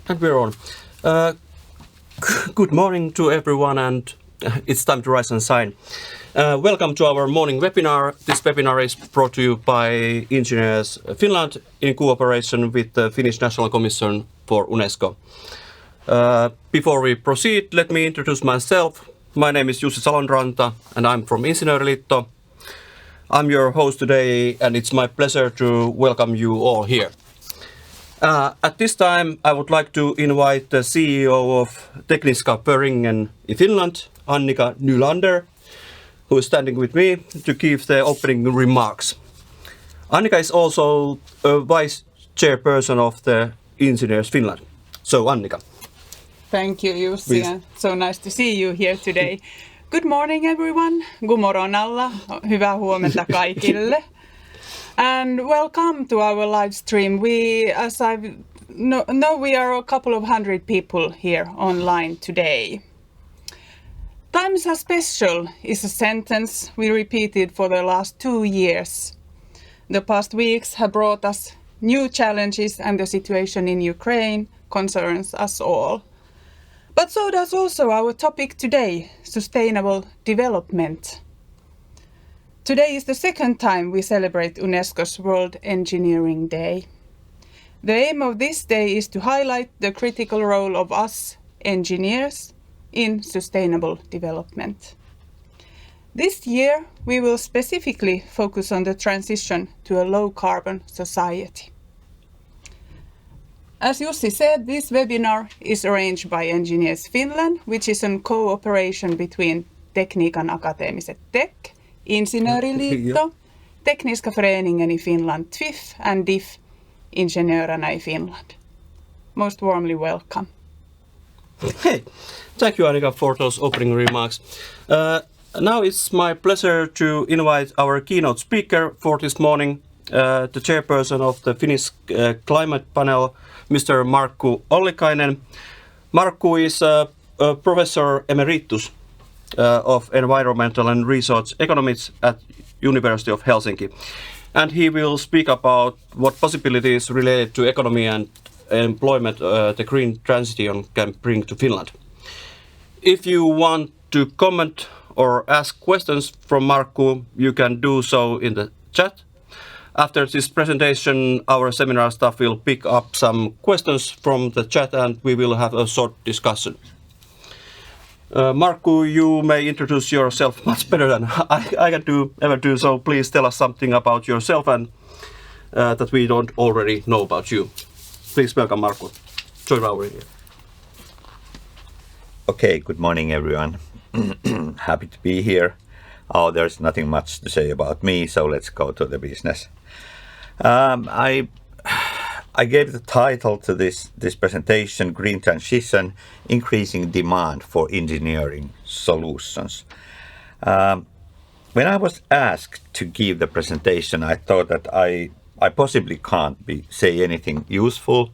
And we're on. Good morning to everyone, and it's time to rise and shine. Welcome to our morning webinar. This webinar is brought to you by Engineers Finland in cooperation with the Finnish National Commission for Unesco. Before we proceed, let me introduce myself. My name is Jussi Salonranta, and I'm from Insinööriliitto. I'm your host today, and it's my pleasure to welcome you all here. At this time, I would like to invite the CEO of Tekniska Föreningen in Finland, Annika Nylander, who is standing with me to give the opening remarks. Annika is also a vice chairperson of the Engineers Finland. So, Annika. Thank you, Jussi. So nice to see you here today. Good morning, everyone. God morgon alla. Hyvää huomenta kaikille. And welcome to our live stream. We are a couple of hundred people here online today. Times are special is a sentence we repeated for the last 2 years. The past weeks have brought us new challenges, and the situation in Ukraine concerns us all. But so does also our topic today, sustainable development. Today is the second time we celebrate Unesco's World Engineering Day. The aim of this day is to highlight the critical role of us engineers in sustainable development. This year, we will specifically focus on the transition to a low-carbon society. As Jussi said, this webinar is arranged by Engineers Finland, which is a cooperation between Tekniikan Akateemiset TEK, Insinööriliitto, Tekniska Föreningen i Finland, TWIF, and DIF, Ingenjörerna i Finland. Most warmly welcome. Hey, thank you, Annika, for those opening remarks. Now it's my pleasure to invite our keynote speaker for this morning, the chairperson of the Finnish Climate Panel, Mr. Markku Ollikainen. Markku is a professor emeritus of environmental and resource economics at University of Helsinki, and he will speak about what possibilities related to economy and employment the green transition can bring to Finland. If you want to comment or ask questions from Markku, you can do so in the chat. After this presentation, our seminar staff will pick up some questions from the chat and we will have a short discussion. Markku, you may introduce yourself much better than I can ever do, so please tell us something about yourself and that we don't already know about you. Please welcome Markku. Join our here. Okay, good morning everyone. Happy to be here. Oh, there's nothing much to say about me, so let's go to the business. I gave the title to this presentation, Green Transition, Increasing Demand for Engineering Solutions. When I was asked to give the presentation, I thought that I possibly can't say anything useful,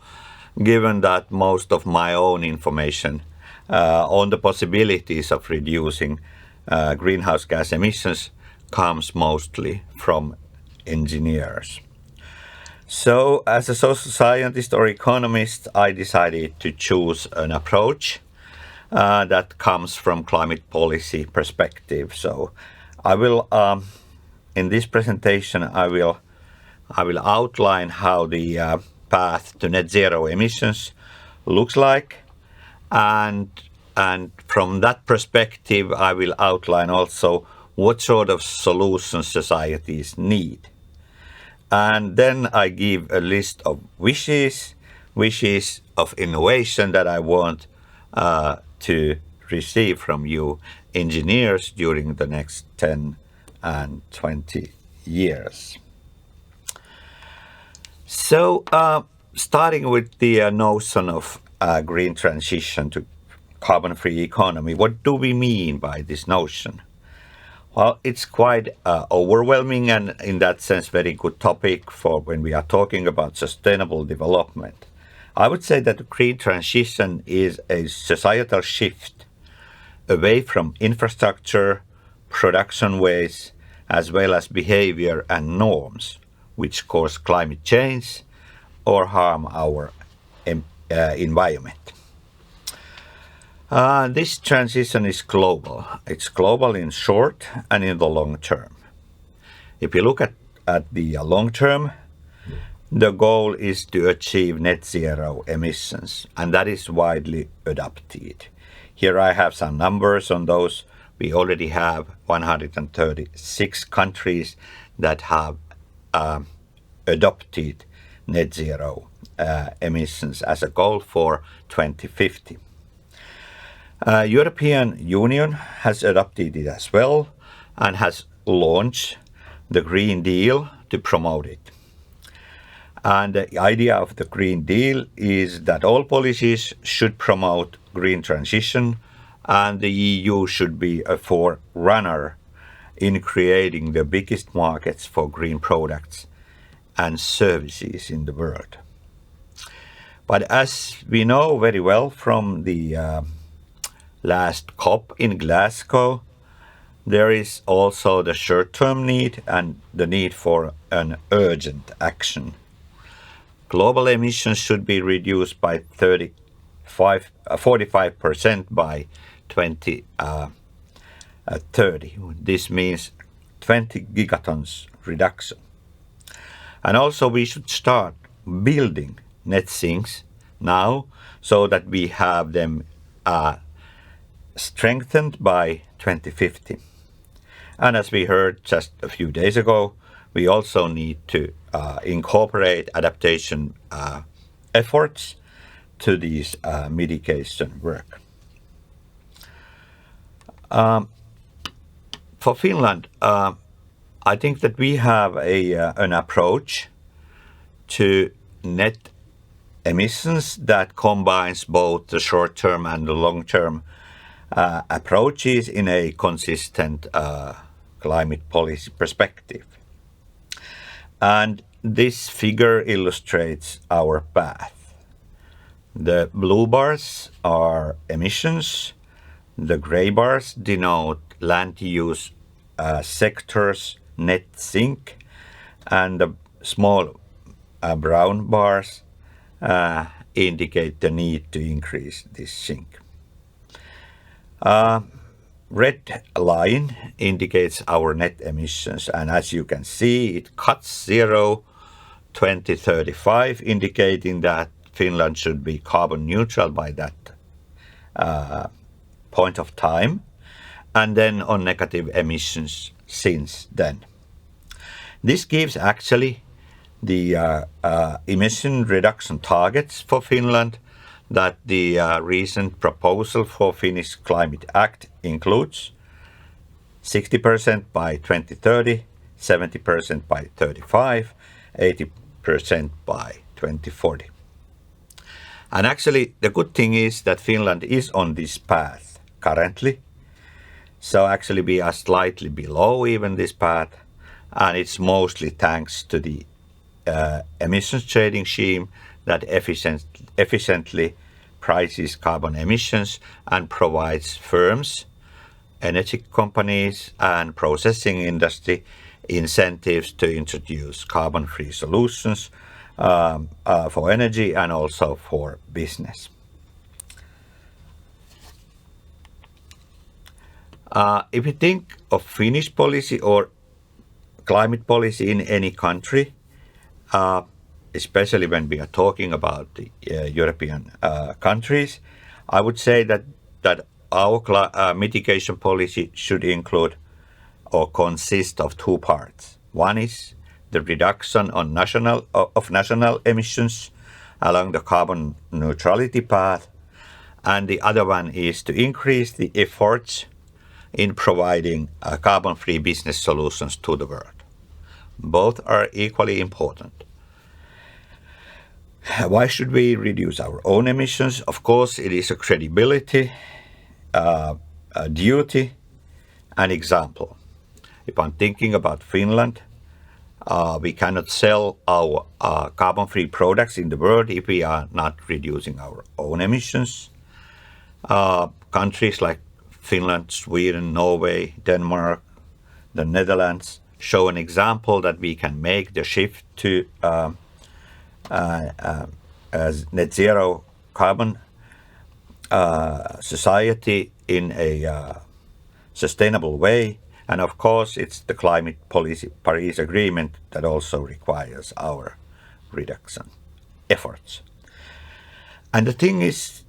given that most of my own information on the possibilities of reducing greenhouse gas emissions comes mostly from engineers. So, as a social scientist or economist, I decided to choose an approach that comes from climate policy perspective. So, I will, in this presentation, I will outline how the path to net zero emissions looks like, and from that perspective, I will outline also what sort of solutions societies need. And then I give a list of wishes of innovation that I want to receive from you engineers during the next 10 and 20 years. So starting with the notion of green transition to carbon-free economy, what do we mean by this notion? Well, it's quite overwhelming and in that sense very good topic for when we are talking about sustainable development. I would say that the green transition is a societal shift away from infrastructure, production ways, as well as behavior and norms, which cause climate change or harm our environment. This transition is global. It's global in short and in the long term. If you look at the long term, the goal is to achieve net zero emissions, and that is widely adopted. Here I have some numbers on those. We already have 136 countries that have adopted net zero emissions as a goal for 2050. European Union has adopted it as well and has launched the Green Deal to promote it. And the idea of the Green Deal is that all policies should promote green transition, and the EU should be a forerunner in creating the biggest markets for green products and services in the world. But as we know very well from the last COP in Glasgow, there is also the short-term need and the need for an urgent action. Global emissions should be reduced by 45% by 2030. This means 20 gigatons reduction. And also we should start building net sinks now so that we have them strengthened by 2050. And as we heard just a few days ago, we also need to incorporate adaptation efforts to these mitigation work. For Finland, I think that we have an approach to net emissions that combines both the short-term and the long-term approaches in a consistent climate policy perspective. And this figure illustrates our path. The blue bars are emissions, the gray bars denote land use sectors net sink, and the small brown bars indicate the need to increase this sink. Red line indicates our net emissions, and as you can see, it cuts zero 2035, indicating that Finland should be carbon neutral by that point of time, and then on negative emissions since then. This gives actually the emission reduction targets for Finland that the recent proposal for Finnish Climate Act includes: 60% by 2030, 70% by 35, 80% by 2040. And actually the good thing is that Finland is on this path currently. So actually we are slightly below even this path, and it's mostly thanks to the emissions trading scheme that efficiently prices carbon emissions and provides firms, energy companies and processing industry incentives to introduce carbon-free solutions for energy and also for business. If you think of Finnish policy or climate policy in any country, especially when we are talking about the European countries, I would say that our mitigation policy should include or consist of two parts. One is the reduction of national emissions along the carbon neutrality path, and the other one is to increase the efforts in providing carbon-free business solutions to the world. Both are equally important. Why should we reduce our own emissions? Of course, it is a credibility, a duty, an example. If I'm thinking about Finland, we cannot sell our carbon-free products in the world if we are not reducing our own emissions. Countries like Finland, Sweden, Norway, Denmark, the Netherlands show an example that we can make the shift to net zero carbon society in a sustainable way. And of course, it's the climate policy Paris Agreement that also requires our reduction efforts. And the thing is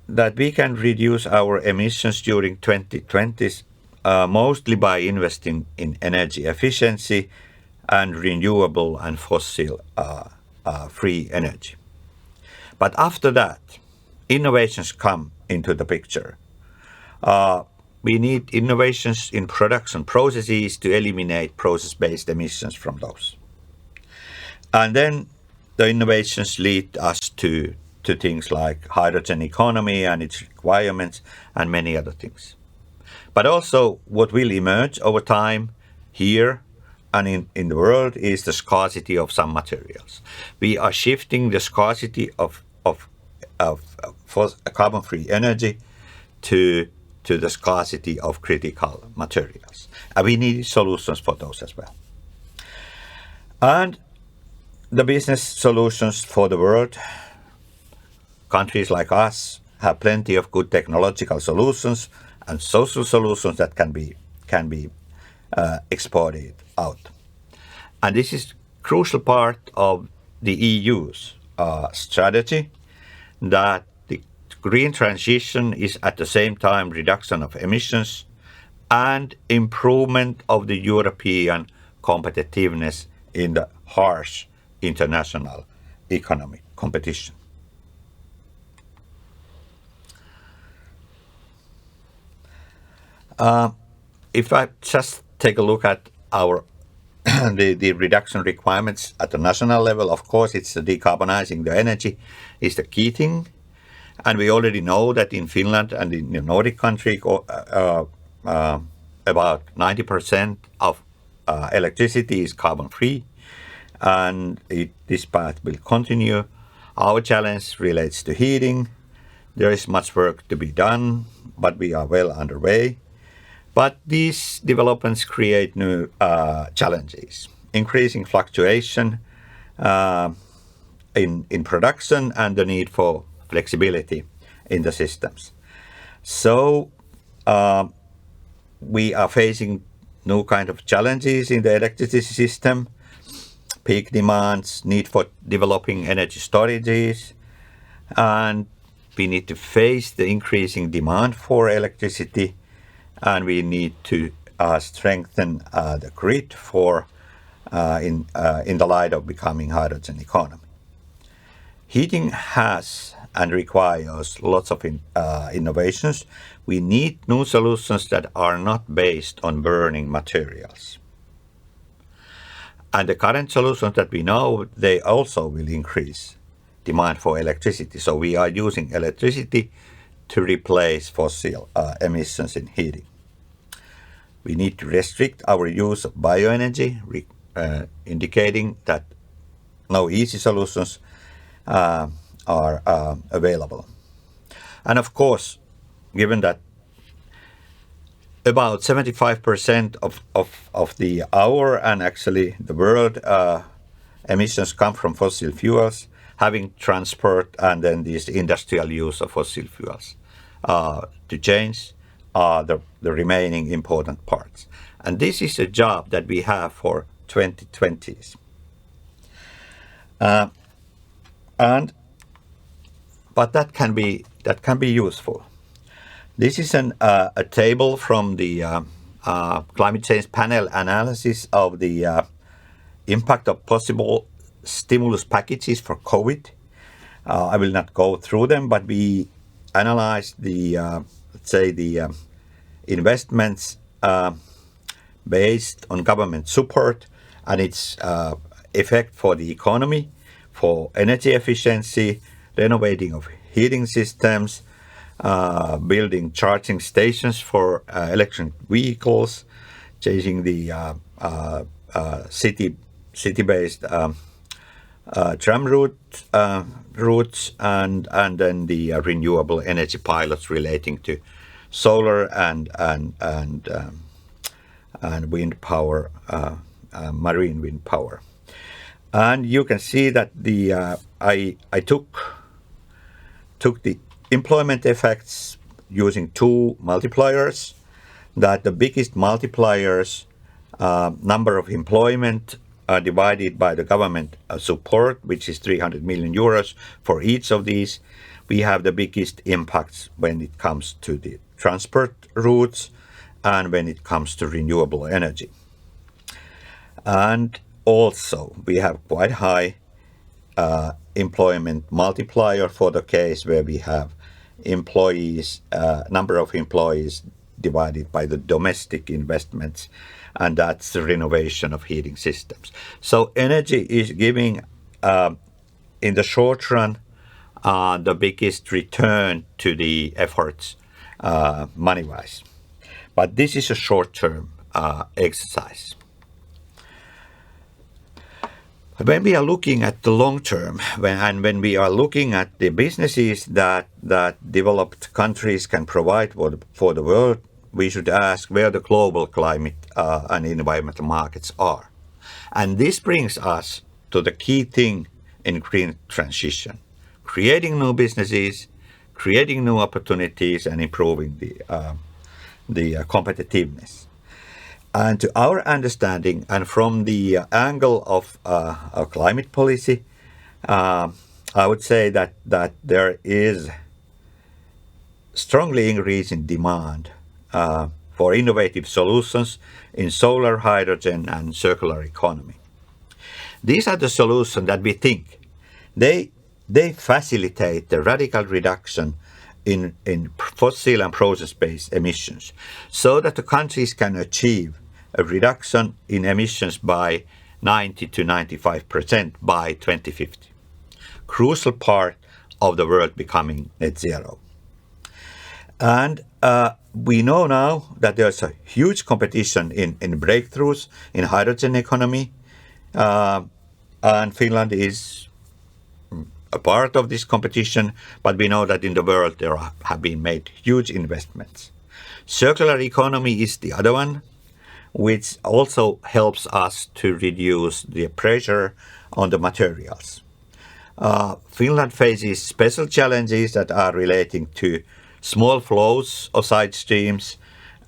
that we can reduce our emissions during 2020s mostly by investing in energy efficiency and renewable and fossil free energy. But after that, innovations come into the picture. We need innovations in production processes to eliminate process-based emissions from those. And then the innovations lead us to things like hydrogen economy and its requirements and many other things. But also what will emerge over time here and in the world is the scarcity of some materials. We are shifting the scarcity of carbon-free energy to the scarcity of critical materials. And we need solutions for those as well. And the business solutions for the world, countries like us have plenty of good technological solutions and social solutions that can be exported out. And this is crucial part of the EU's strategy, that the green transition is at the same time reduction of emissions and improvement of the European competitiveness in the harsh international economic competition. If I just take a look at our the reduction requirements at the national level, of course, it's decarbonizing the energy is the key thing. And we already know that in Finland and in the Nordic country, about 90% of electricity is carbon-free, and this path will continue. Our challenge relates to heating. There is much work to be done, but we are well underway. But these developments create new challenges, increasing fluctuation in production and the need for flexibility in the systems. So we are facing new kind of challenges in the electricity system, peak demands, need for developing energy storages, and we need to face the increasing demand for electricity, and we need to strengthen the grid for in the light of becoming hydrogen economy. Heating has and requires lots of innovations. We need new solutions that are not based on burning materials. And the current solutions that we know, they also will increase demand for electricity. So we are using electricity to replace fossil emissions in heating. We need to restrict our use of bioenergy, indicating that no easy solutions are available. And of course, given that about 75% of our and actually the world emissions come from fossil fuels, having transport and then this industrial use of fossil fuels to change are the remaining important parts. And this is a job that we have for 2020s. But that can be useful. This is a table from the climate change panel analysis of the impact of possible stimulus packages for COVID. I will not go through them, but we analyzed the investments based on government support and its effect for the economy, for energy efficiency, renovating of heating systems, building charging stations for electric vehicles, changing the city-based tram routes, and then the renewable energy pilots relating to solar and wind power, marine wind power. And you can see that I took took the employment effects using two multipliers. That the biggest multipliers, number of employment divided by the government support, which is 300 million euros for each of these. We have the biggest impacts when it comes to the transport routes and when it comes to renewable energy. And also we have quite high employment multiplier for the case where we have employees, number of employees divided by the domestic investments, and that's the renovation of heating systems. So energy is giving, in the short run, the biggest return to the efforts money-wise. But this is a short-term exercise. When we are looking at the long term, when we are looking at the businesses that developed countries can provide for the world, we should ask where the global climate and environmental markets are. And this brings us to the key thing in green transition: creating new businesses, creating new opportunities, and improving the competitiveness. And to our understanding, and from the angle of climate policy, I would say that there is strongly increasing demand for innovative solutions in solar, hydrogen, and circular economy. These are the solutions that we think they facilitate the radical reduction in fossil and process-based emissions, so that the countries can achieve a reduction in emissions by 90 to 95% by 2050. Crucial part of the world becoming net zero. And we know now that there's a huge competition in breakthroughs in hydrogen economy, and Finland is a part of this competition, but we know that in the world there have been made huge investments. Circular economy is the other one, which also helps us to reduce the pressure on the materials. Finland faces special challenges that are relating to small flows of side streams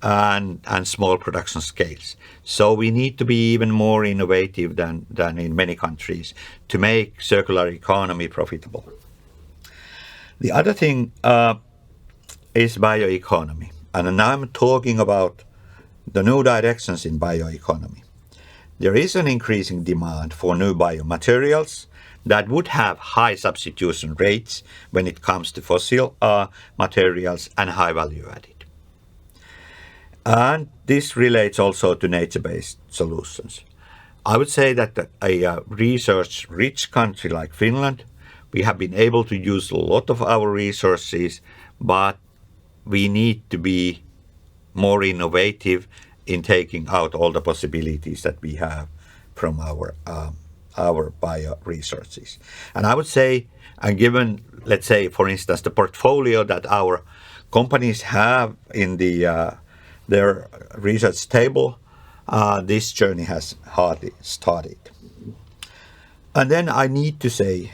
and small production scales. So we need to be even more innovative than in many countries to make circular economy profitable. The other thing is bioeconomy. And now I'm talking about the new directions in bioeconomy. There is an increasing demand for new biomaterials that would have high substitution rates when it comes to fossil materials and high value added. And this relates also to nature-based solutions. I would say that a research-rich country like Finland, we have been able to use a lot of our resources, but we need to be more innovative in taking out all the possibilities that we have from our bio resources. And I would say, and given, let's say, for instance, the portfolio that our companies have in their research table, this journey has hardly started. And then I need to say,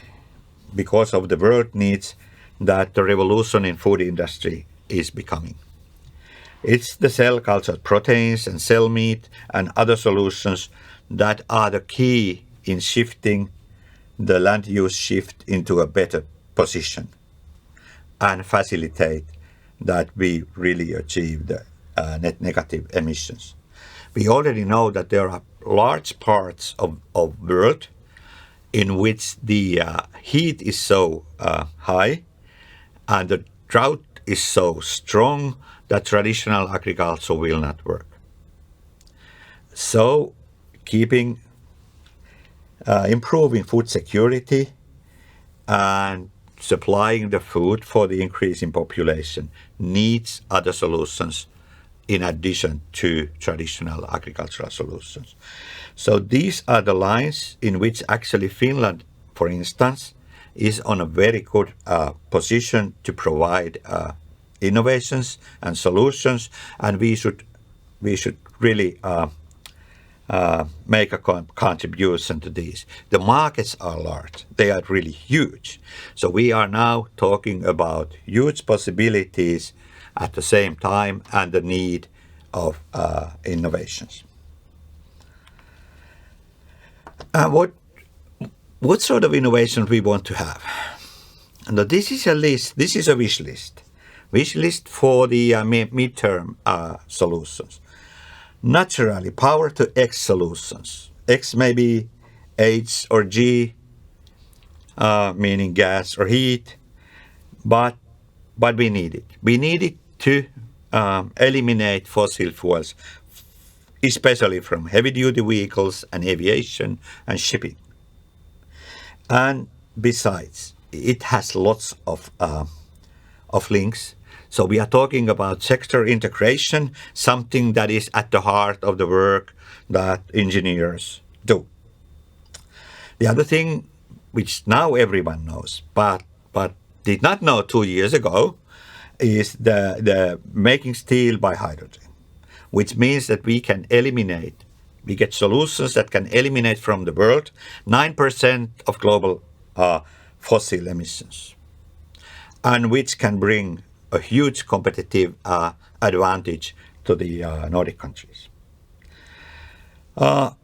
because of the world needs, that the revolution in food industry is becoming. It's the cell-cultured proteins and cell meat and other solutions that are the key in shifting the land use shift into a better position and facilitate that we really achieve the net negative emissions. We already know that there are large parts of world in which the heat is so high and the drought is so strong that traditional agriculture will not work. So improving food security and supplying the food for the increasing population needs other solutions in addition to traditional agricultural solutions. So these are the lines in which actually Finland, for instance, is on a very good position to provide innovations and solutions, and we should really make a contribution to these. The markets are large. They are really huge. So we are now talking about huge possibilities at the same time and the need of innovations. What sort of innovations we want to have? And this is a list. This is a wish list. Wish list for the midterm solutions. Naturally, power to X solutions. X may be H or G, meaning gas or heat, but we need it. We need it to eliminate fossil fuels, especially from heavy-duty vehicles and aviation and shipping. And besides, it has lots of links. So we are talking about sector integration, something that is at the heart of the work that engineers do. The other thing, which now everyone knows, but did not know 2 years ago, is the making steel by hydrogen, which means that we get solutions that can eliminate from the world 9% of global fossil emissions, and which can bring a huge competitive advantage to the Nordic countries. The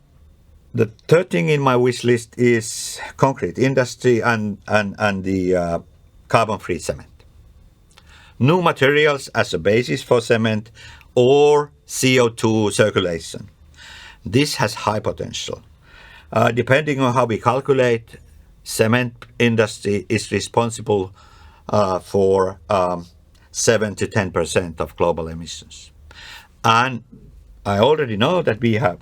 third thing in my wish list is concrete industry and the carbon-free cement. New materials as a basis for cement or CO2 circulation. This has high potential. Depending on how we calculate, cement industry is responsible for 7 to 10% of global emissions. And I already know that we have,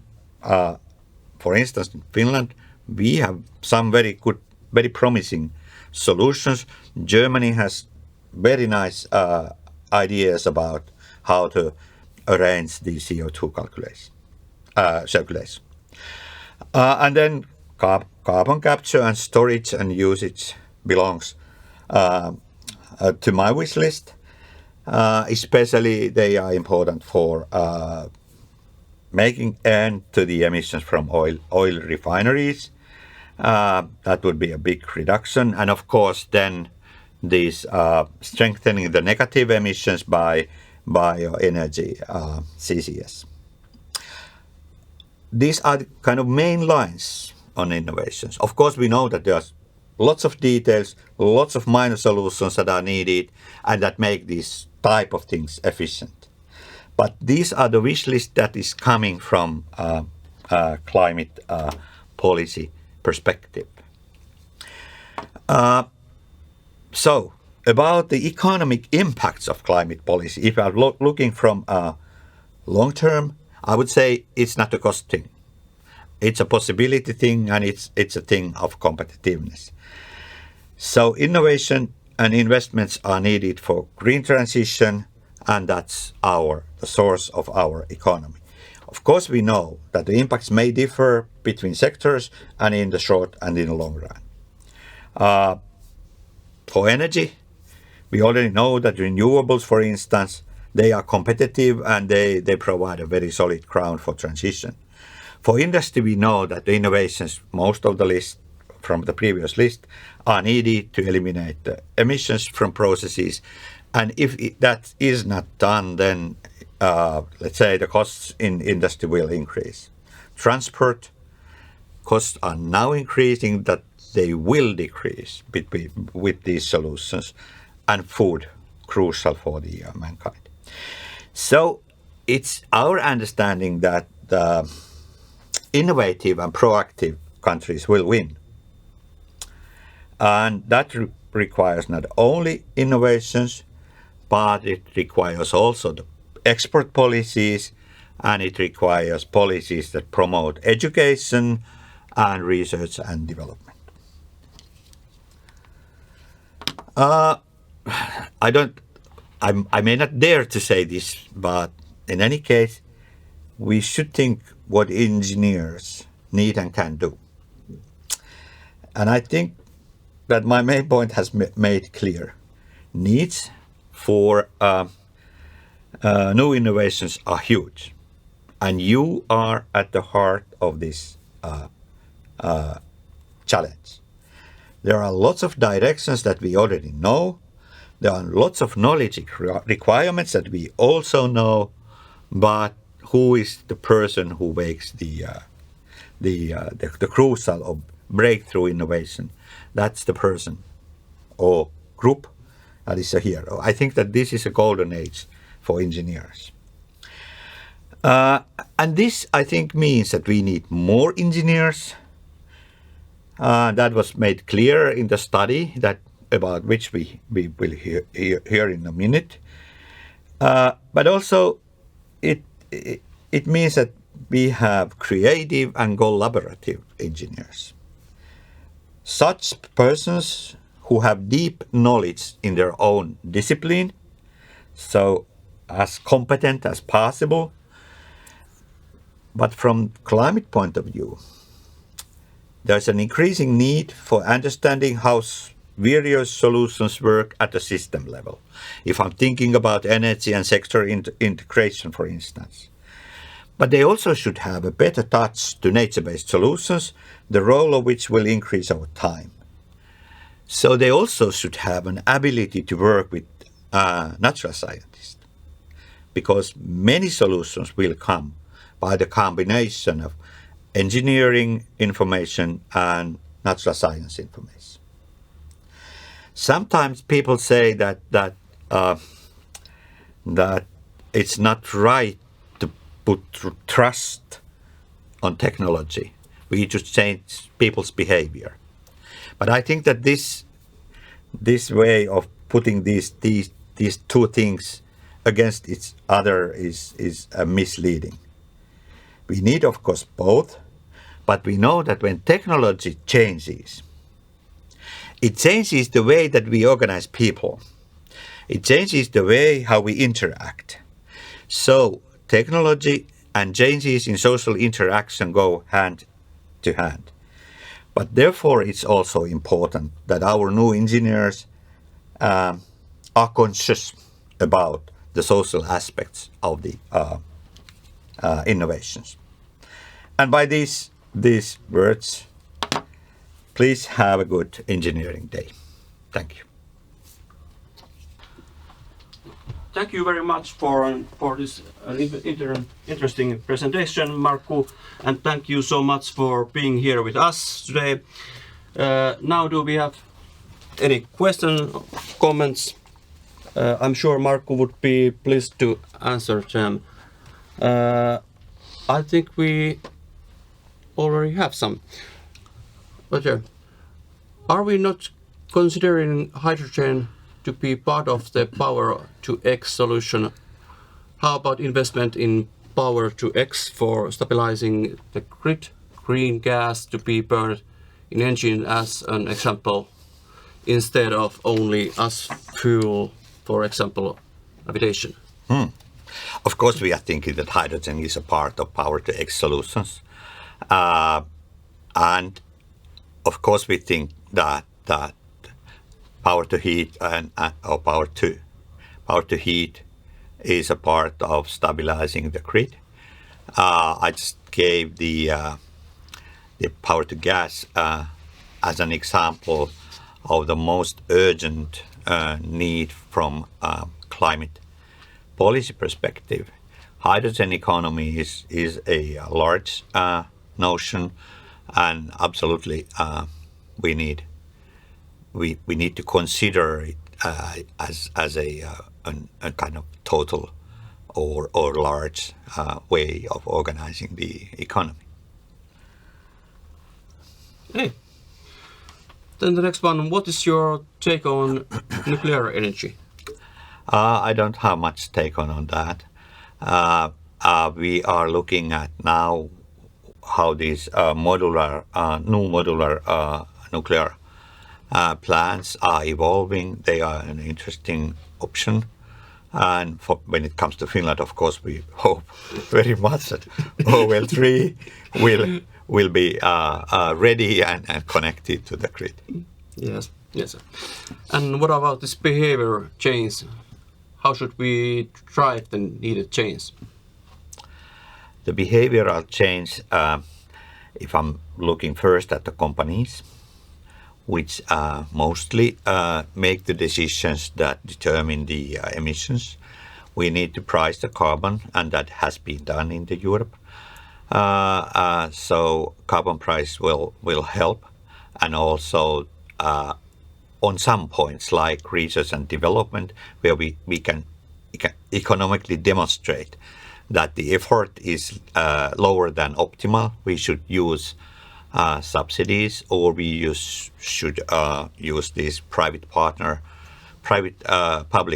for instance, in Finland, we have some very good, very promising solutions. Germany has very nice ideas about how to arrange the CO2 circulation. And then carbon capture and storage and usage belongs to my wish list. Especially they are important for making end to the emissions from oil refineries. That would be a big reduction. And of course, then these strengthening the negative emissions by bioenergy, CCS. These are the kind of main lines on innovations. Of course, we know that there's lots of details, lots of minor solutions that are needed and that make these type of things efficient. But these are the wish list that is coming from climate policy perspective. So, about the economic impacts of climate policy, if I'm looking from long term, I would say it's not a cost thing. It's a possibility thing, and it's a thing of competitiveness. So innovation and investments are needed for green transition, and that's the source of our economy. Of course, we know that the impacts may differ between sectors and in the short and in the long run. For energy, we already know that renewables, for instance, they are competitive and they provide a very solid ground for transition. For industry, we know that the innovations, most of the list from the previous list, are needed to eliminate the emissions from processes. And if that is not done, then let's say the costs in industry will increase. Transport costs are now increasing, that they will decrease with these solutions, and food, crucial for the mankind. So it's our understanding that the innovative and proactive countries will win. And that requires not only innovations, but it requires also the export policies, and it requires policies that promote education and research and development. I may not dare to say this, but in any case, we should think what engineers need and can do. And I think that my main point has made clear. Needs for new innovations are huge. And you are at the heart of this challenge. There are lots of directions that we already know. There are lots of knowledge requirements that we also know, but who is the person who makes the crucial of breakthrough innovation? That's the person or group that is a hero. I think that this is a golden age for engineers. And this, I think, means that we need more engineers. That was made clear in the study that about which we will hear in a minute. But also, it means that we have creative and collaborative engineers. Such persons who have deep knowledge in their own discipline, so as competent as possible. But from climate point of view, there's an increasing need for understanding how various solutions work at the system level. If I'm thinking about energy and sector integration, for instance. But they also should have a better touch to nature-based solutions, the role of which will increase over time. So they also should have an ability to work with natural scientists, because many solutions will come by the combination of engineering information and natural science information. Sometimes people say that it's not right to put trust on technology. We just change people's behavior. But I think that this way of putting these two things against each other is misleading. We need, of course, both, but we know that when technology changes, it changes the way that we organize people. It changes the way how we interact. So technology and changes in social interaction go hand to hand. But therefore, it's also important that our new engineers are conscious about the social aspects of the innovations. And by these words, please have a good engineering day. Thank you. Thank you very much for this interesting presentation, Markku, and thank you so much for being here with us today. Now, do we have any questions, comments? I'm sure Markku would be pleased to answer them. I think we already have some. But are we not considering hydrogen to be part of the power to X solution? How about investment in power to X for stabilizing the grid? Green gas to be burned in engine as an example, instead of only as fuel, for example, aviation. Of course, we are thinking that hydrogen is a part of power to X solutions. And of course, we think that power to heat or power to heat is a part of stabilizing the grid. I just gave the power to gas as an example of the most urgent need from climate policy perspective. Hydrogen economy is a large notion, and absolutely we need to consider it as a kind of total or large way of organizing the economy. Hey. Then the next one, what is your take on nuclear energy? I don't have much take on that. We are looking at now how these new modular nuclear plants are evolving. They are an interesting option. And when it comes to Finland, of course, we hope very much that OL3 will be ready and connected to the grid. Yes. And what about this behavior change? How should we drive the needed change? The behavioral change, if I'm looking first at the companies, which mostly make the decisions that determine the emissions, we need to price the carbon, and that has been done in the Europe. So carbon price will help, and also on some points like research and development, where we can economically demonstrate that the effort is lower than optimal, we should use subsidies, or we should use these public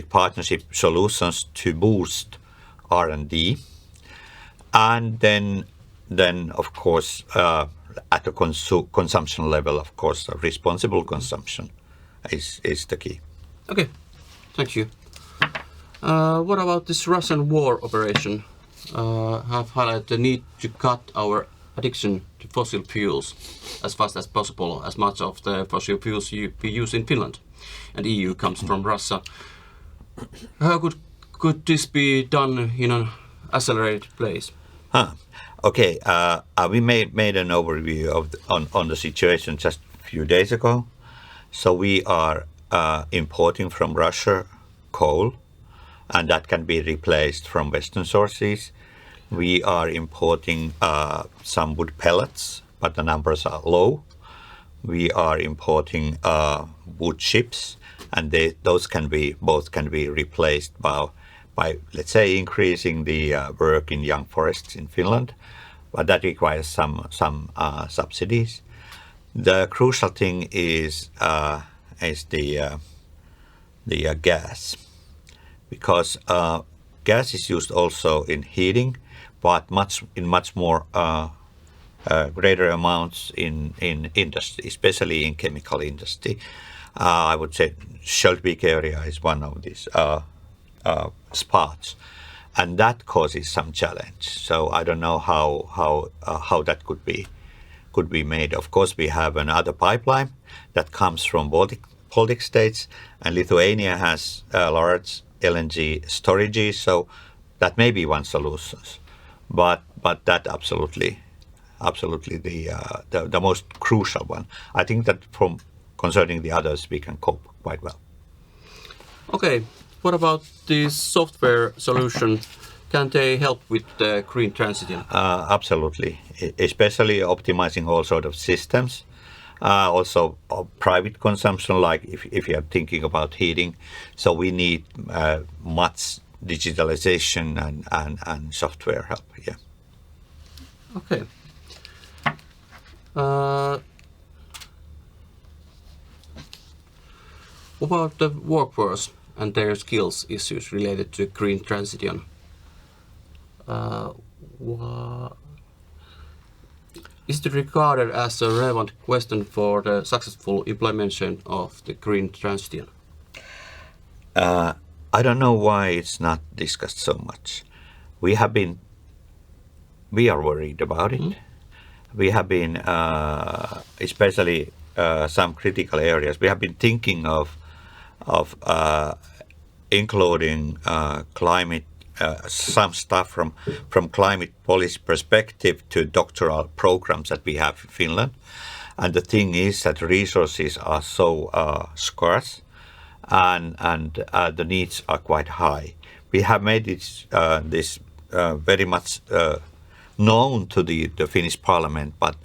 partnership solutions to boost R&D. And then of course at the consumption level, of course, responsible consumption is the key. Okay, thank you. What about this Russian war operation? Have highlighted the need to cut our addiction to fossil fuels as fast as possible, as much of the fossil fuels we use in Finland and EU comes from Russia. How could this be done in an accelerated place? Okay, we made an overview on the situation just a few days ago. So we are importing from Russia coal, and that can be replaced from Western sources. We are importing some wood pellets, but the numbers are low. We are importing wood chips, and those can be replaced by let's say increasing the work in young forests in Finland, but that requires some subsidies. The crucial thing is the gas, because gas is used also in heating, but in much more greater amounts in industry, especially in chemical industry. I would say Sjöldvik area is one of these spots, and that causes some challenge. So I don't know how that could be made. Of course, we have another pipeline that comes from Baltic states, and Lithuania has large LNG storages, so that may be one solution. But that absolutely the most crucial one. I think that from concerning the others, we can cope quite well. Okay, what about this software solution? Can they help with the green transition? Absolutely, especially optimizing all sort of systems. Also private consumption, like if you are thinking about heating. So we need much digitalization and software help, yeah. Okay. What about the workforce and their skills issues related to green transition? Is it regarded as a relevant question for the successful implementation of the green transition? I don't know why it's not discussed so much. We are worried about it. We have been, especially some critical areas, we have been thinking of including climate, some stuff from climate policy perspective to doctoral programs that we have in Finland. And the thing is that resources are so scarce, and the needs are quite high. We have made this very much known to the Finnish Parliament, but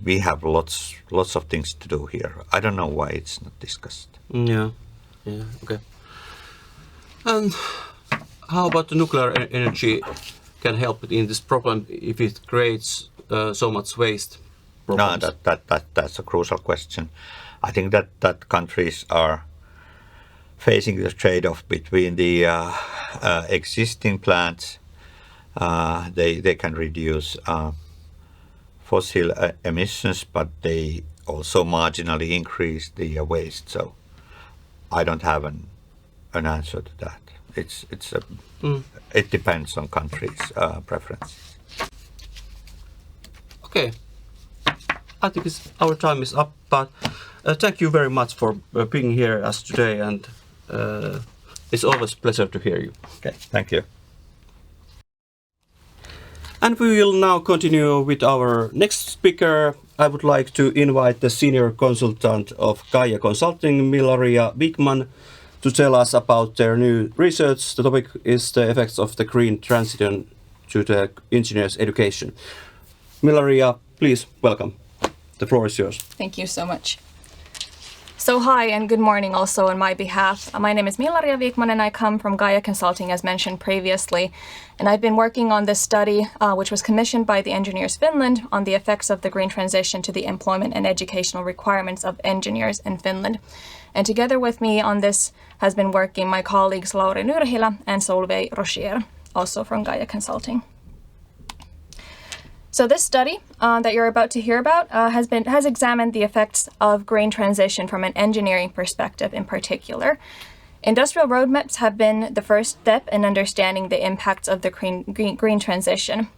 we have lots of things to do here. I don't know why it's not discussed. Yeah, okay. And how about the nuclear energy can help in this problem if it creates so much waste problems? No, that's a crucial question. I think that countries are facing the trade-off between the existing plants. They can reduce fossil emissions, but they also marginally increase the waste. So I don't have an answer to that. It depends on countries' preferences. Okay, I think our time is up, but thank you very much for being here as today, and it's always a pleasure to hear you. Okay, thank you. And we will now continue with our next speaker. I would like to invite the senior consultant of Gaia Consulting, Millariia Wikman, to tell us about their new research. The topic is the effects of the green transition to the engineers' education. Millariia, please welcome. The floor is yours. Thank you so much. So hi and good morning also on my behalf. My name is Millariia Wikman and I come from Gaia Consulting as mentioned previously. And I've been working on this study which was commissioned by the Engineers Finland on the effects of the green transition to the employment and educational requirements of engineers in Finland. And together with me on this has been working my colleagues Lauri Nyrhilä and Solveig Rochier, also from Gaia Consulting. So this study that you're about to hear about has examined the effects of green transition from an engineering perspective in particular. Industrial roadmaps have been the first step in understanding the impacts of the green transition.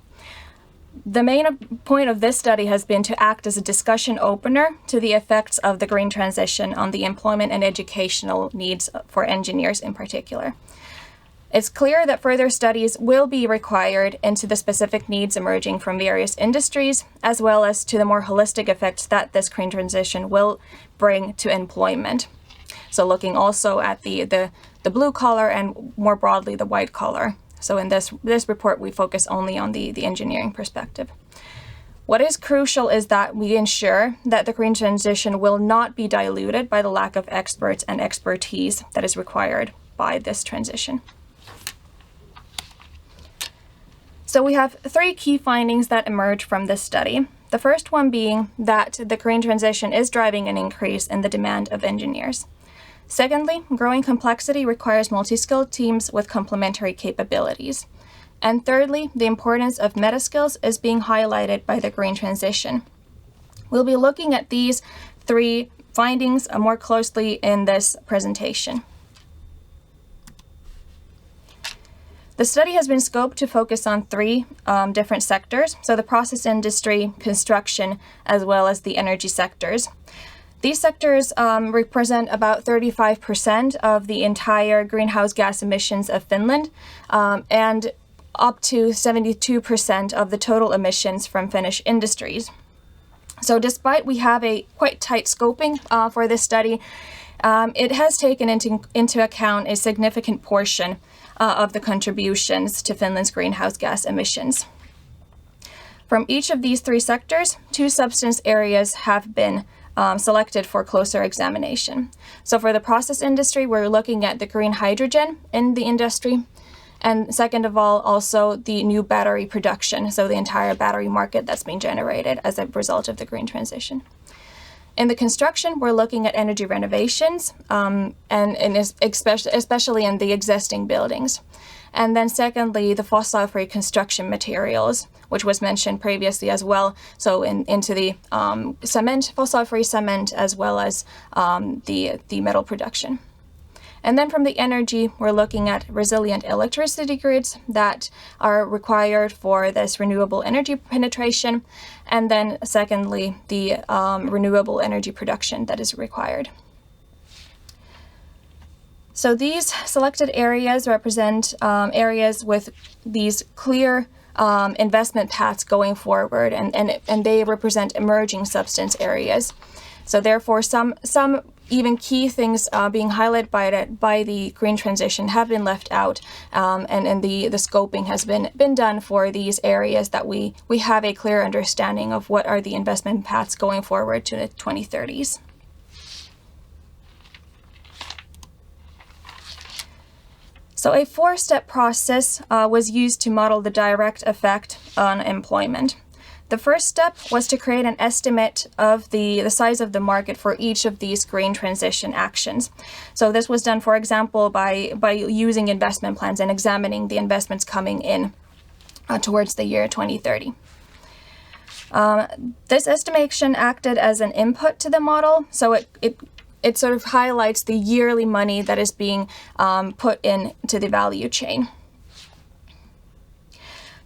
The main point of this study has been to act as a discussion opener to the effects of the green transition on the employment and educational needs for engineers in particular. It's clear that further studies will be required into the specific needs emerging from various industries, as well as to the more holistic effects that this green transition will bring to employment. So looking also at the blue collar and more broadly the white collar. So in this report, we focus only on the engineering perspective. What is crucial is that we ensure that the green transition will not be diluted by the lack of experts and expertise that is required by this transition. So we have three key findings that emerge from this study. The first one being that the green transition is driving an increase in the demand of engineers. Secondly, growing complexity requires multi-skilled teams with complementary capabilities. And thirdly, the importance of meta skills is being highlighted by the green transition. We'll be looking at these three findings more closely in this presentation. The study has been scoped to focus on three different sectors, so the process industry, construction, as well as the energy sectors. These sectors represent about 35% of the entire greenhouse gas emissions of Finland and up to 72% of the total emissions from Finnish industries. So despite we have a quite tight scoping for this study, it has taken into account a significant portion of the contributions to Finland's greenhouse gas emissions. From each of these three sectors, two substance areas have been selected for closer examination. So for the process industry, we're looking at the green hydrogen in the industry. And second of all, also the new battery production, so the entire battery market that's being generated as a result of the green transition. In the construction, we're looking at energy renovations, and especially in the existing buildings. And then secondly, the fossil-free construction materials, which was mentioned previously as well. So into the cement, fossil-free cement, as well as the metal production. And then from the energy, we're looking at resilient electricity grids that are required for this renewable energy penetration. And then secondly, the renewable energy production that is required. So these selected areas represent areas with these clear investment paths going forward, and they represent emerging substance areas. So therefore, some even key things being highlighted by the green transition have been left out, and the scoping has been done for these areas that we have a clear understanding of what are the investment paths going forward to the 2030s. So a four-step process was used to model the direct effect on employment. The first step was to create an estimate of the size of the market for each of these green transition actions. So this was done, for example, by using investment plans and examining the investments coming in towards the year 2030. This estimation acted as an input to the model, so it sort of highlights the yearly money that is being put into the value chain.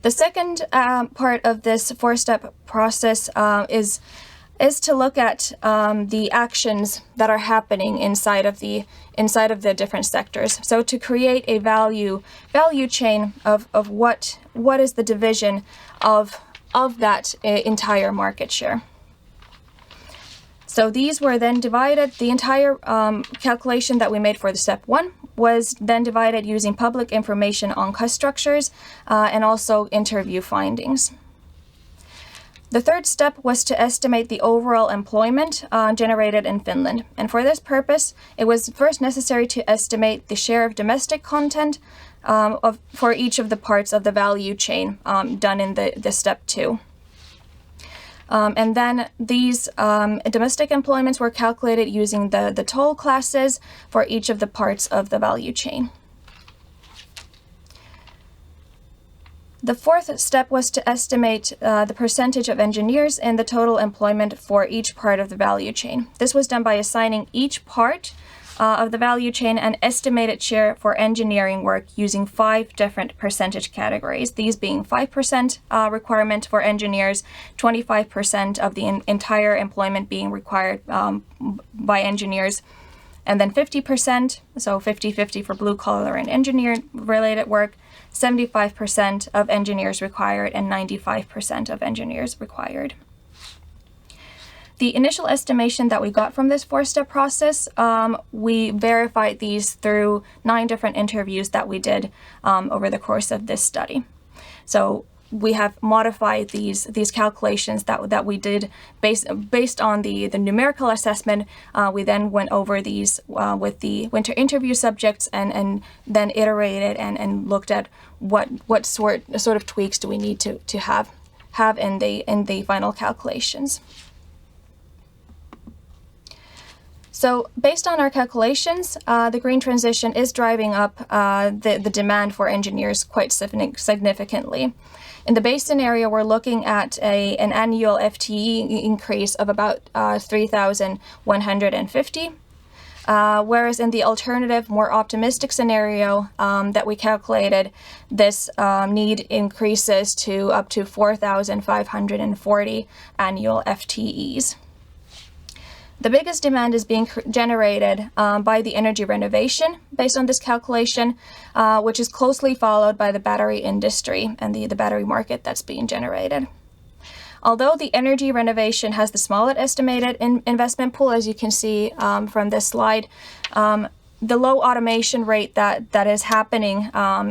The second part of this four-step process is is to look at the actions that are happening inside of the different sectors. So to create a value chain of what is the division of that entire market share. So these were then divided. The entire calculation that we made for the step 1 was then divided using public information on cost structures and also interview findings. The third step was to estimate the overall employment generated in Finland. And for this purpose, it was first necessary to estimate the share of domestic content for each of the parts of the value chain done in the step 2. And then these domestic employments were calculated using the toll classes for each of the parts of the value chain. The fourth step was to estimate the percentage of engineers in the total employment for each part of the value chain. This was done by assigning each part of the value chain an estimated share for engineering work using 5 different percentage categories, these being 5% requirement for engineers, 25% of the entire employment being required by engineers, and then 50%, so 50-50 for blue collar and engineer related work, 75% of engineers required, and 95% of engineers required. The initial estimation that we got from this 4-step process, we verified these through 9 different interviews that we did over the course of this study. So we have modified these calculations that we did based on the numerical assessment. We then went over these with the winter interview subjects and then iterated and looked at what sort of tweaks do we need to have in the final calculations. So based on our calculations, the green transition is driving up the demand for engineers quite significantly. In the base scenario, we're looking at an annual FTE increase of about 3,150, whereas in the alternative, more optimistic scenario that we calculated, this need increases to up to 4,540 annual FTEs. The biggest demand is being generated by the energy renovation based on this calculation, which is closely followed by the battery industry and the battery market that's being generated. Although the energy renovation has the smallest estimated investment pool, as you can see from this slide, the low automation rate that is happening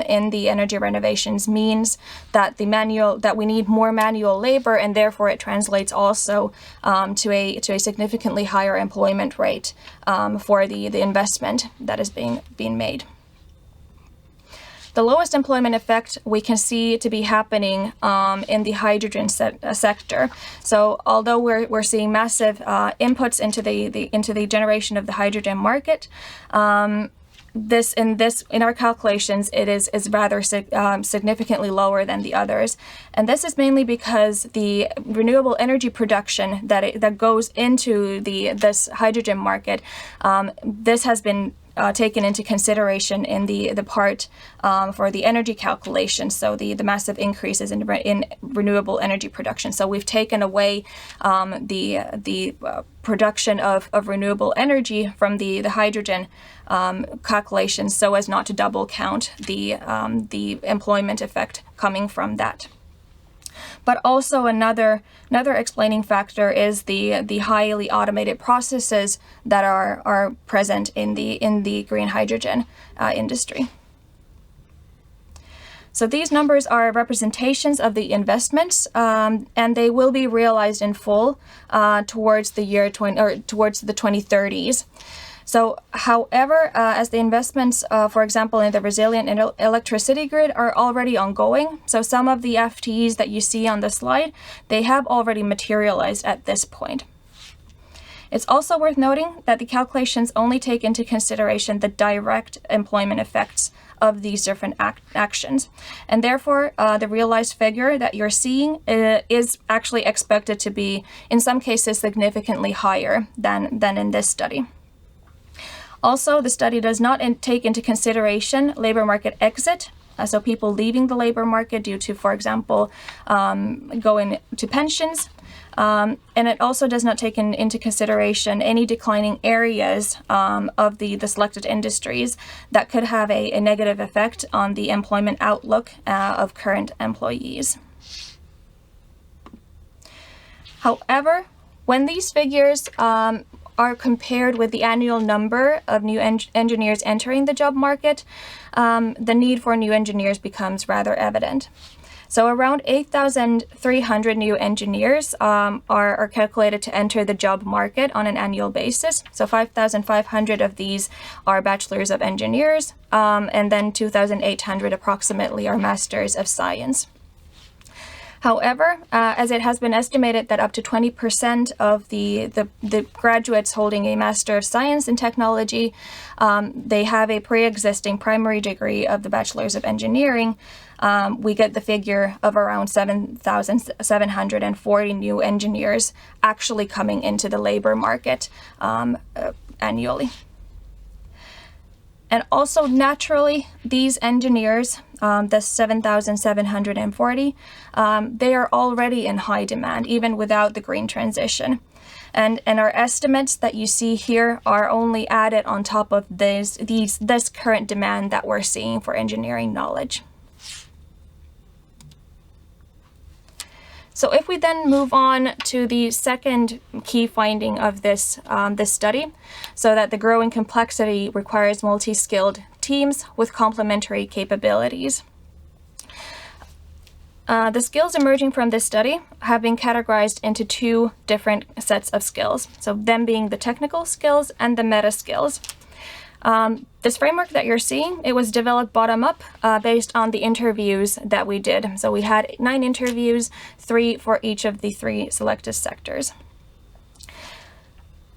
in the energy renovations means that we need more manual labor, and therefore it translates also to a significantly higher employment rate for the investment that is being made. The lowest employment effect we can see to be happening in the hydrogen sector. So although we're seeing massive inputs into the generation of the hydrogen market, in our calculations it is rather significantly lower than the others, and this is mainly because the renewable energy production that goes into this hydrogen market, this has been taken into consideration in the part for the energy calculation, so the massive increases in renewable energy production. So we've taken away the production of renewable energy from the hydrogen calculations so as not to double count the employment effect coming from that. But also another explaining factor is the highly automated processes that are present in the green hydrogen industry. So these numbers are representations of the investments, and they will be realized in full towards the 2030s. So, however, as the investments, for example, in the resilient electricity grid are already ongoing, so some of the FTEs that you see on the slide, they have already materialized at this point. It's also worth noting that the calculations only take into consideration the direct employment effects of these different actions. And therefore, the realized figure that you're seeing is actually expected to be, in some cases, significantly higher than in this study. Also, the study does not take into consideration labor market exit, so people leaving the labor market due to, for example, going to pensions, And it also does not take into consideration any declining areas of the selected industries that could have a negative effect on the employment outlook of current employees. However, when these figures are compared with the annual number of new engineers entering the job market, the need for new engineers becomes rather evident. So around 8,300 new engineers are calculated to enter the job market on an annual basis. So 5,500 of these are bachelors of engineers, and then 2,800 approximately are masters of science. However, as it has been estimated that up to 20% of the graduates holding a Master of Science in Technology, they have a pre-existing primary degree of the Bachelor's of Engineering, we get the figure of around 7,740 new engineers actually coming into the labor market annually. And also naturally, these engineers, the 7,740, they are already in high demand, even without the green transition. And our estimates that you see here are only added on top of this current demand that we're seeing for engineering knowledge. So if we then move on to the second key finding of this study, so that the growing complexity requires multi-skilled teams with complementary capabilities. The skills emerging from this study have been categorized into two different sets of skills, so them being the technical skills and the meta skills. This framework that you're seeing, it was developed bottom up based on the interviews that we did. So we had 9 interviews, 3 for each of the 3 selected sectors.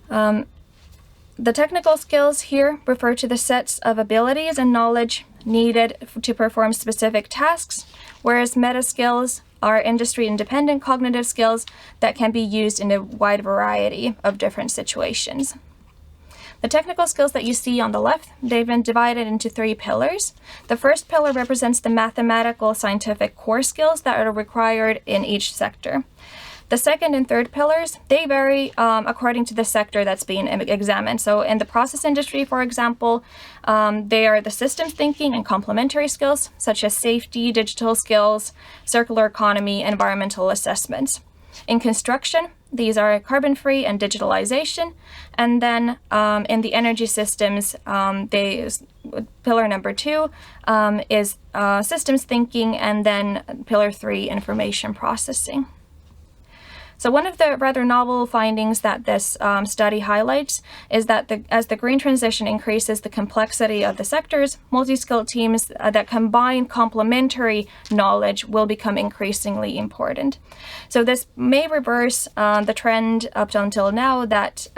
The technical skills here refer to the sets of abilities and knowledge needed to perform specific tasks, whereas meta skills are industry-independent cognitive skills that can be used in a wide variety of different situations. The technical skills that you see on the left, they've been divided into 3 pillars. The first pillar represents the mathematical scientific core skills that are required in each sector. The second and third pillars, they vary according to the sector that's being examined. So in the process industry, for example, they are the systems thinking and complementary skills, such as safety, digital skills, circular economy, environmental assessments. In construction, these are carbon-free and digitalization. And then in the energy systems, pillar number 2 is systems thinking, and then pillar 3, information processing. So one of the rather novel findings that this study highlights is that as the green transition increases the complexity of the sectors, multi-skilled teams that combine complementary knowledge will become increasingly important. So this may reverse the trend up until now that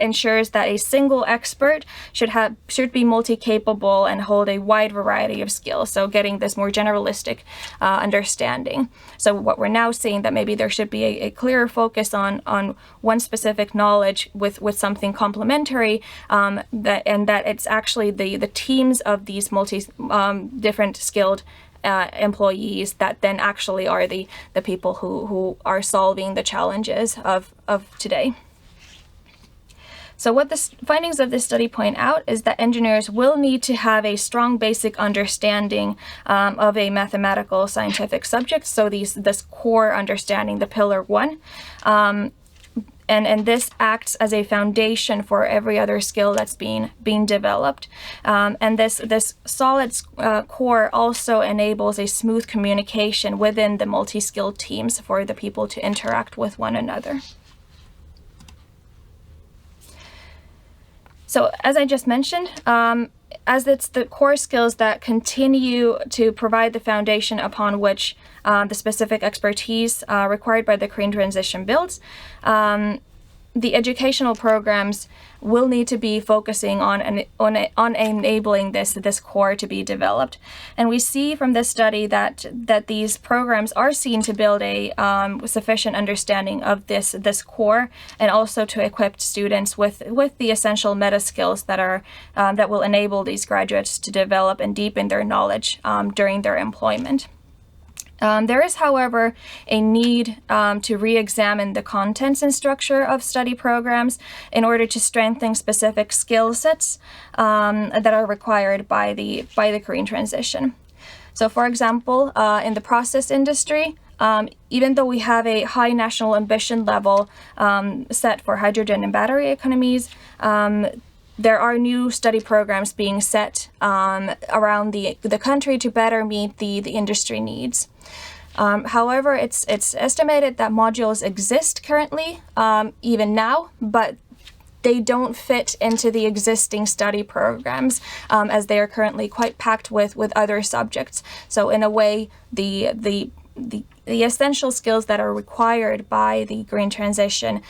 ensures that a single expert should be multi-capable and hold a wide variety of skills. So getting this more generalistic understanding. So what we're now seeing that maybe there should be a clearer focus on one specific knowledge with something complementary, that it's actually the teams of these different skilled employees that then actually are the people who are solving the challenges of today. So what the findings of this study point out is that engineers will need to have a strong basic understanding of a mathematical scientific subject. So this core understanding, the pillar 1, and this acts as a foundation for every other skill that's being developed. And this solid core also enables a smooth communication within the multi-skilled teams for the people to interact with one another. So as I just mentioned, as it's the core skills that continue to provide the foundation upon which the specific expertise required by the green transition builds, the educational programs will need to be focusing on enabling this core to be developed. And we see from this study that these programs are seen to build a sufficient understanding of this core, and also to equip students with the essential meta skills that will enable these graduates to develop and deepen their knowledge during their employment. There is, however, a need to re-examine the contents and structure of study programs in order to strengthen specific skill sets that are required by the green transition. So, for example, in the process industry, even though we have a high national ambition level set for hydrogen and battery economies, there are new study programs being set around the country to better meet the industry needs. However, it's estimated that modules exist currently, even now, but they don't fit into the existing study programs as they are currently quite packed with other subjects. So in a way, the essential skills that are required by the green transition,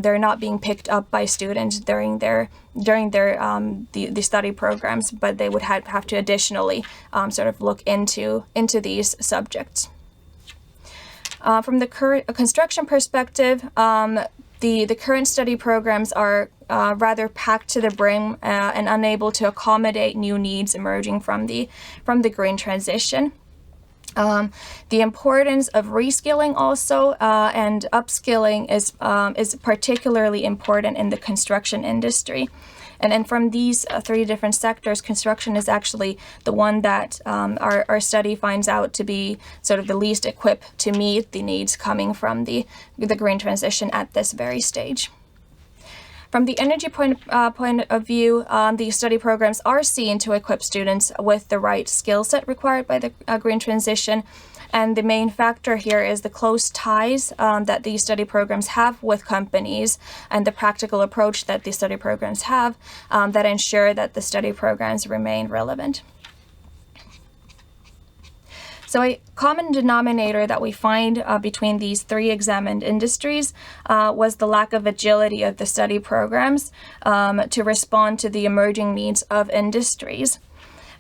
they're not being picked up by students during their the study programs, but they would have to additionally sort of look into these subjects. From the current construction perspective, the current study programs are rather packed to the brim and unable to accommodate new needs emerging from the green transition. The importance of reskilling also and upskilling is particularly important in the construction industry. And from these three different sectors, construction is actually the one that our study finds out to be sort of the least equipped to meet the needs coming from the green transition at this very stage. From the energy point of view, the study programs are seen to equip students with the right skill set required by the green transition. And the main factor here is the close ties that these study programs have with companies and the practical approach that these study programs have that ensure that the study programs remain relevant. So a common denominator that we find between these three examined industries was the lack of agility of the study programs to respond to the emerging needs of industries.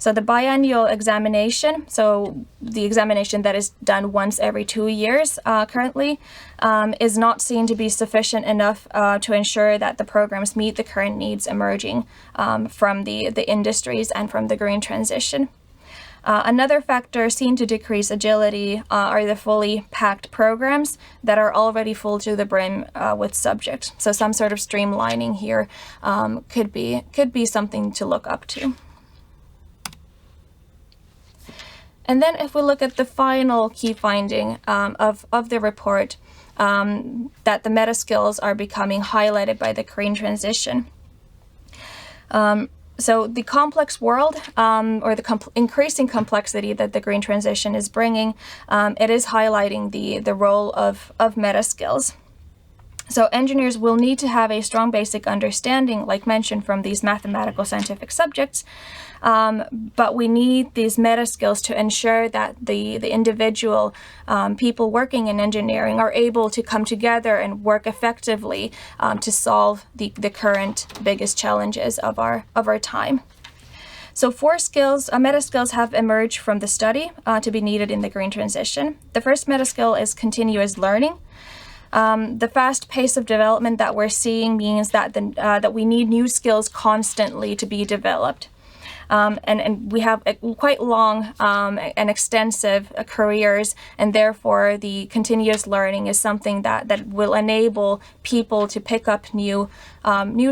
So the biannual examination, so the examination that is done once every 2 years currently, is not seen to be sufficient enough to ensure that the programs meet the current needs emerging from the industries and from the green transition. Another factor seen to decrease agility are the fully packed programs that are already full to the brim with subject. So some sort of streamlining here could be something to look up to. And then if we look at the final key finding of the report, that the meta skills are becoming highlighted by the green transition. So the complex world, or the increasing complexity that the green transition is bringing, it is highlighting the role of meta skills. So engineers will need to have a strong basic understanding, like mentioned, from these mathematical scientific subjects, but we need these meta skills to ensure that the individual people working in engineering are able to come together and work effectively to solve the current biggest challenges of our time. So 4 skills, meta skills have emerged from the study to be needed in the green transition. The first meta skill is continuous learning. The fast pace of development that we're seeing means that that we need new skills constantly to be developed. And we have quite long and extensive careers, and therefore the continuous learning is something that will enable people to pick up new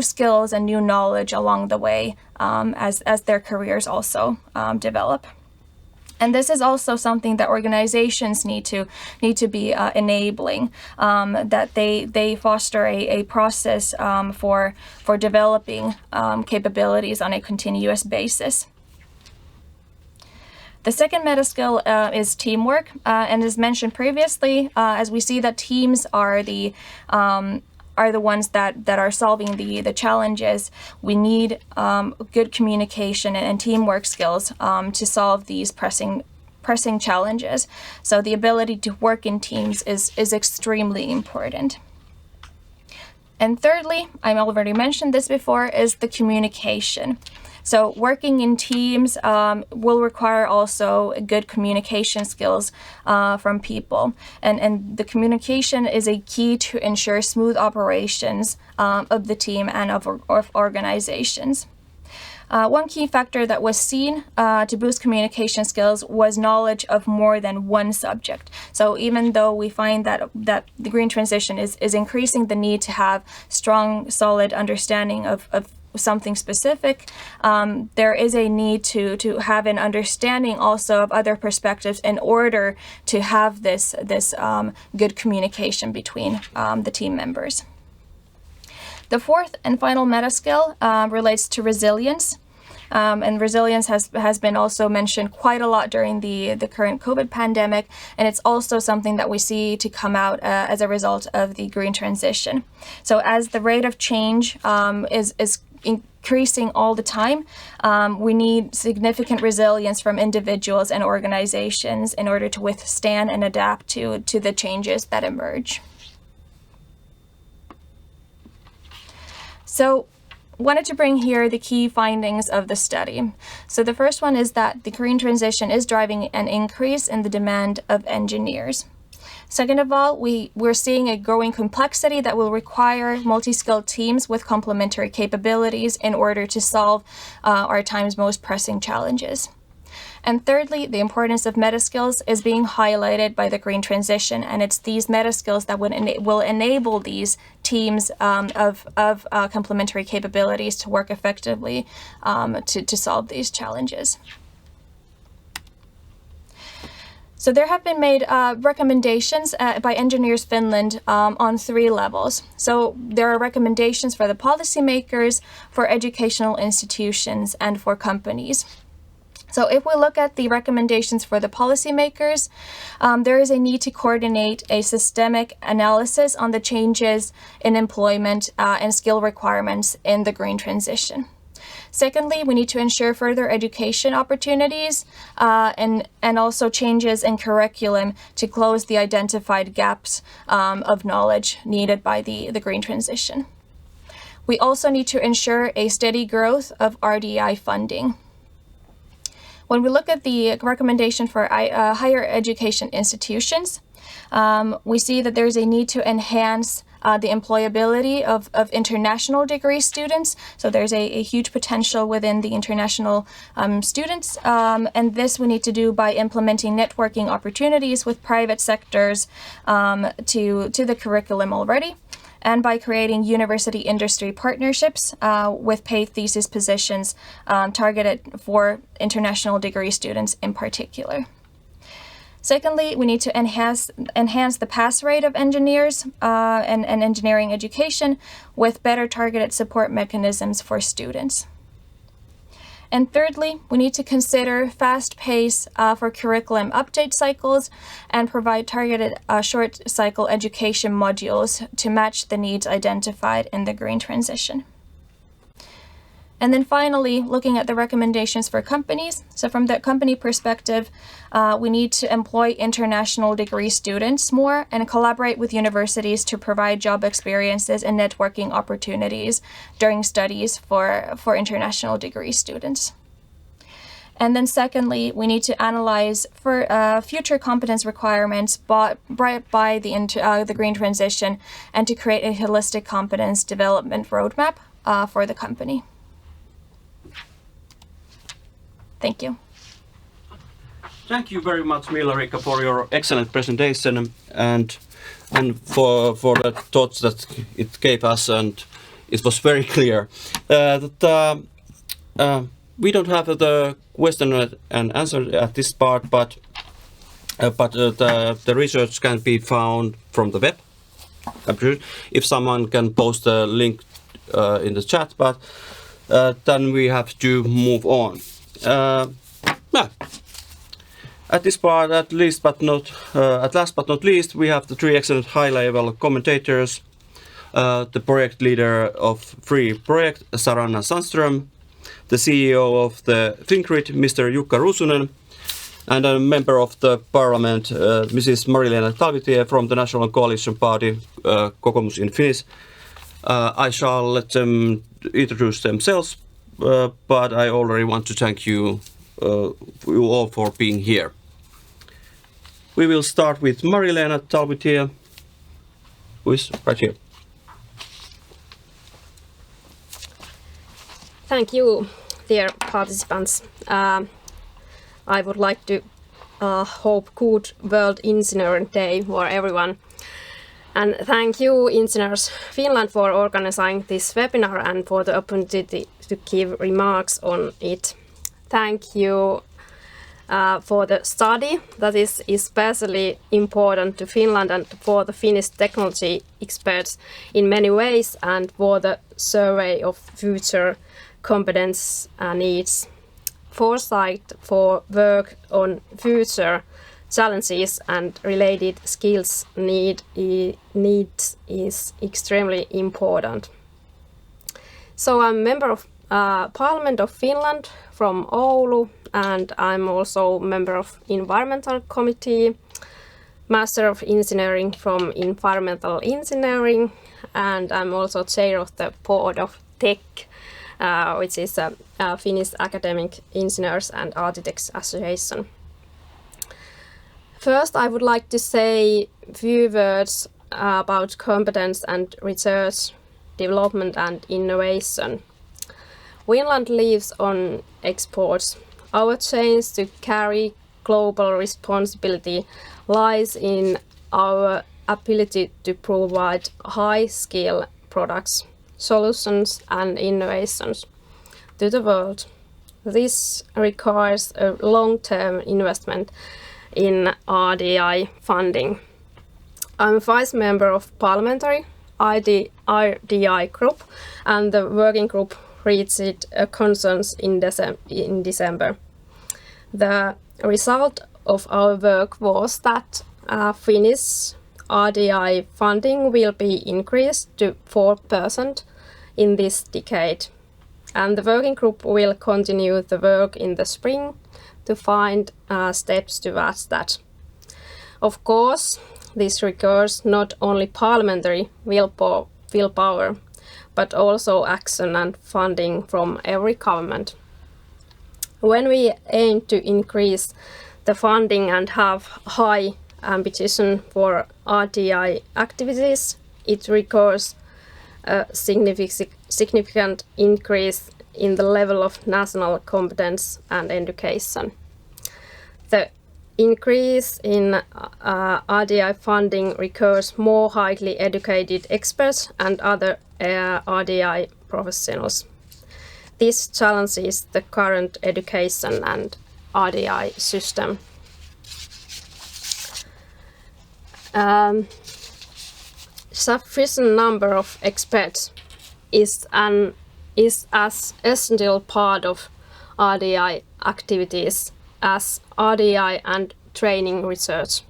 skills and new knowledge along the way as their careers also develop. And this is also something that organizations need to be enabling, that they foster a process for developing capabilities on a continuous basis. The second meta skill is teamwork, and as mentioned previously, as we see that teams are the ones that are solving the challenges, we need good communication and teamwork skills to solve these pressing challenges. So the ability to work in teams is extremely important. And thirdly, I already mentioned this before, is the communication. So working in teams will require also good communication skills from people. And the communication is a key to ensure smooth operations of the team and of organizations. One key factor that was seen to boost communication skills was knowledge of more than one subject. So even though we find that the green transition is increasing the need to have strong, solid understanding of something specific, there is a need to have an understanding also of other perspectives in order to have this good communication between the team members. The fourth and final meta skill relates to resilience. And resilience has been also mentioned quite a lot during the current COVID pandemic, and it's also something that we see to come out as a result of the green transition. So as the rate of change is increasing all the time, we need significant resilience from individuals and organizations in order to withstand and adapt to the changes that emerge. So, wanted to bring here the key findings of the study. So the first one is that the green transition is driving an increase in the demand of engineers. Second of all, we're seeing a growing complexity that will require multi-skilled teams with complementary capabilities in order to solve our time's most pressing challenges. And thirdly, the importance of meta skills is being highlighted by the green transition, and it's these meta skills that will enable these teams of complementary capabilities to work effectively to solve these challenges. So there have been made recommendations by Engineers Finland on 3 levels. So there are recommendations for the policymakers, for educational institutions, and for companies. So if we look at the recommendations for the policymakers, there is a need to coordinate a systemic analysis on the changes in employment and skill requirements in the green transition. Secondly, we need to ensure further education opportunities and also changes in curriculum to close the identified gaps of knowledge needed by the green transition. We also need to ensure a steady growth of RDI funding. When we look at the recommendation for higher education institutions, we see that there's a need to enhance the employability of international degree students. So there's a huge potential within the international students, and this we need to do by implementing networking opportunities with private sectors to the curriculum already, and by creating university industry partnerships with paid thesis positions targeted for international degree students in particular. Secondly, we need to enhance the pass rate of engineers and engineering education with better targeted support mechanisms for students. And thirdly, we need to consider fast pace for curriculum update cycles and provide targeted short cycle education modules to match the needs identified in the green transition. And then finally, looking at the recommendations for companies. So from the company perspective, we need to employ international degree students more and collaborate with universities to provide job experiences and networking opportunities during studies for international degree students. And then secondly, we need to analyze for future competence requirements brought by the green transition and to create a holistic competence development roadmap for the company. Thank you. Thank you very much, Millariia, for your excellent presentation and for the thoughts that it gave us, and it was very clear that we don't have the question and answer at this part, but the research can be found from the web. If someone can post a link in the chat, but then we have to move on. At this part, at last but not least, we have the 3 excellent high-level commentators. The project leader of Free Project, Saranna Sandström, the CEO of the Fingrid, Mr. Jukka Ruusunen, and a member of the parliament, Mrs. Mari-Leena Talvitie from the National Coalition Party, Kokoomus in Finnish. I shall let them introduce themselves, but I already want to thank you all for being here. We will start with Mari-Leena Talvitie, who is right here. Thank you. dear participants. I would like to hope good World Engineering Day for everyone. And thank you, Engineers Finland, for organizing this webinar and for the opportunity to give remarks on it. Thank you for the study that is especially important to Finland and for the Finnish technology experts in many ways, and for the survey of future competence needs. Foresight for work on future challenges and related skills needs is extremely important. So I'm a member of Parliament of Finland from Oulu, and I'm also member of Environmental Committee, Master of Engineering from Environmental Engineering, and I'm also chair of the board of TEC, which is a Finnish Academic Engineers and Architects Association. First, I would like to say a few words about competence and research, development and innovation. Finland lives on exports. Our chance to carry global responsibility lies in our ability to provide high-skill products, solutions and innovations to the world. This requires a long-term investment in RDI funding. I'm a vice member of parliamentary RDI group, and the working group reached a consensus in December. The result of our work was that Finnish RDI funding will be increased to 4% in this decade, and the working group will continue the work in the spring to find steps towards that. Of course, this requires not only parliamentary willpower, but also action and funding from every government. When we aim to increase the funding and have high ambition for RDI activities, it requires a significant increase in the level of national competence and education. The increase in RDI funding requires more highly educated experts and other RDI professionals. This challenges the current education and RDI system. Sufficient number of experts is as essential part of RDI activities as RDI and training research.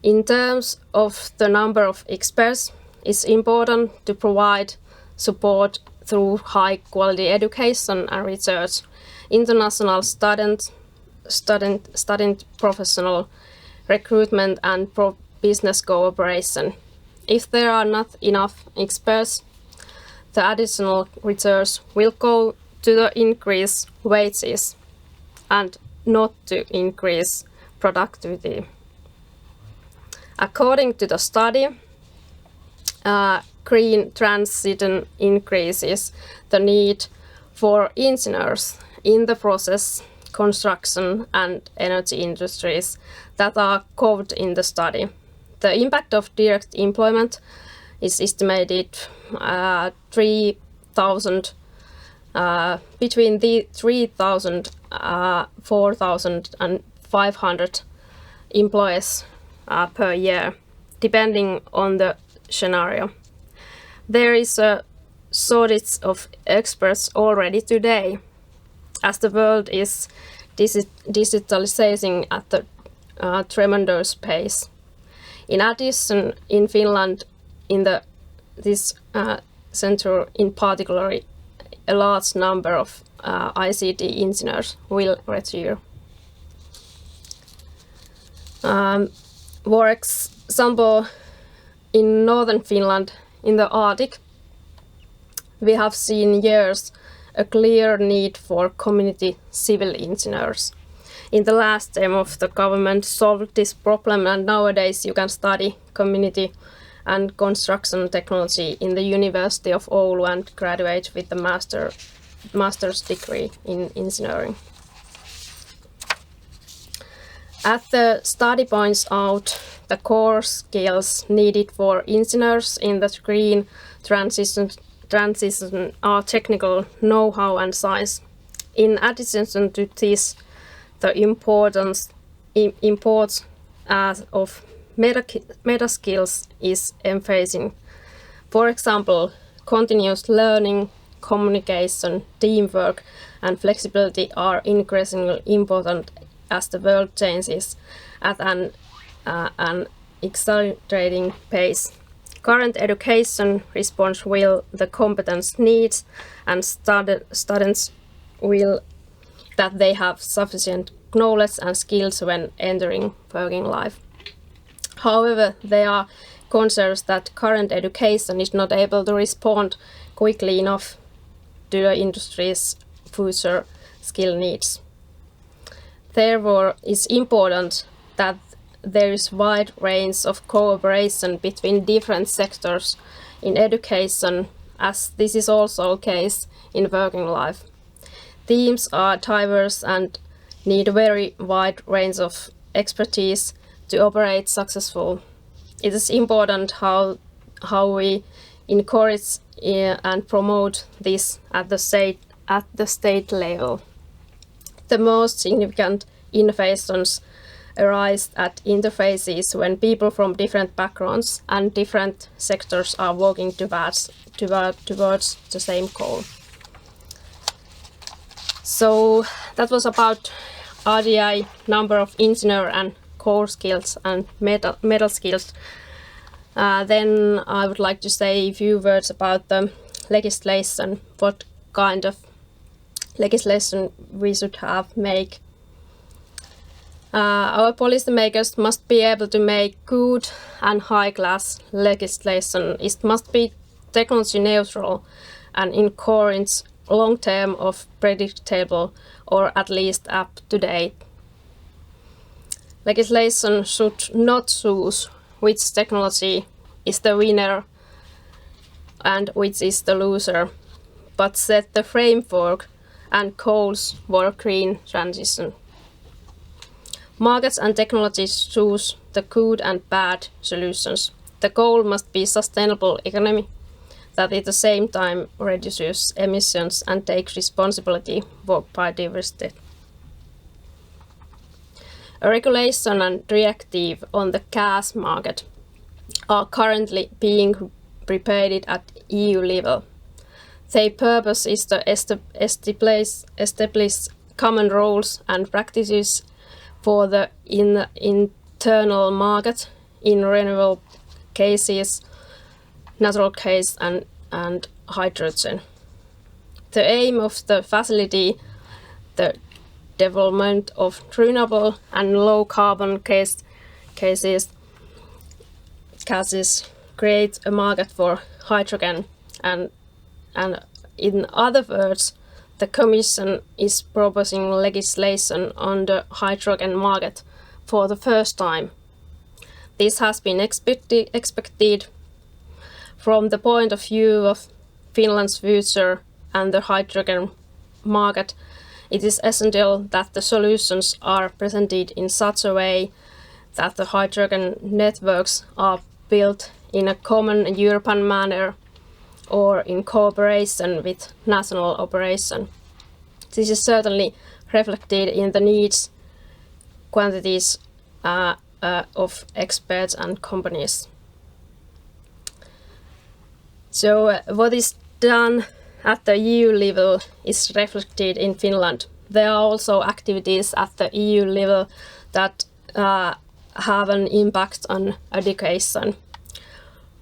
In terms of the number of experts, it's important to provide support through high quality education and research, international student professional recruitment and business cooperation. If there are not enough experts, the additional research will go to the increase wages and not to increase productivity. According to the study, green transition increases the need for engineers in the process, construction and energy industries that are covered in the study. The impact of direct employment is estimated between 3,000 4,500 employees per year, depending on the scenario. There is a shortage of experts already today, as the world is digitalizing at a tremendous pace. In addition, in Finland, this centre in particular, a large number of ICT engineers will retire. For example, in northern Finland, in the Arctic, we have seen years a clear need for community civil engineers. In the last term of the government solved this problem, and nowadays you can study community and construction technology in the University of Oulu and graduate with the Master master's degree in engineering. As the study points out, the core skills needed for engineers in the green transition are technical know-how and science. In addition to this, the importance of meta skills is emphasizing. For example, continuous learning, communication, teamwork, and flexibility are increasingly important as the world changes at an accelerating pace. Current education responds well the competence needs, and students will that they have sufficient knowledge and skills when entering working life. However, there are concerns that current education is not able to respond quickly enough to the industry's future skill needs. Therefore, it's important that there is wide range of cooperation between different sectors in education, as this is also the case in working life. Teams are diverse and need a very wide range of expertise to operate successful. It is important how we encourage and promote this at the state level. The most significant innovations arise at interfaces when people from different backgrounds and different sectors are working towards the same goal. So that was about RDI, number of engineer and core skills and metal skills. Then I would like to say a few words about the legislation, what kind of legislation we should have make. Our policymakers must be able to make good and high-class legislation. It must be technology neutral and encourage long-term of predictable or at least up-to-date. Legislation should not choose which technology is the winner and which is the loser, but set the framework and goals for a green transition. Markets and technologies choose the good and bad solutions. The goal must be sustainable economy that at the same time reduces emissions and takes responsibility for biodiversity. A regulation and directive on the gas market are currently being prepared at EU level. Their purpose is to establish common rules and practices for the internal market in renewable gases, natural gas and hydrogen. The aim of the facility, the development of renewable and low carbon gases create a market for hydrogen and in other words, the Commission is proposing legislation on the hydrogen market for the first time. This has been expected from the point of view of Finland's future and the hydrogen market. It is essential that the solutions are presented in such a way that the hydrogen networks are built in a common European manner or in cooperation with national operation. This is certainly reflected in the needs, quantities of experts and companies. So what is done at the EU level is reflected in Finland. There are also activities at the EU level that have an impact on education.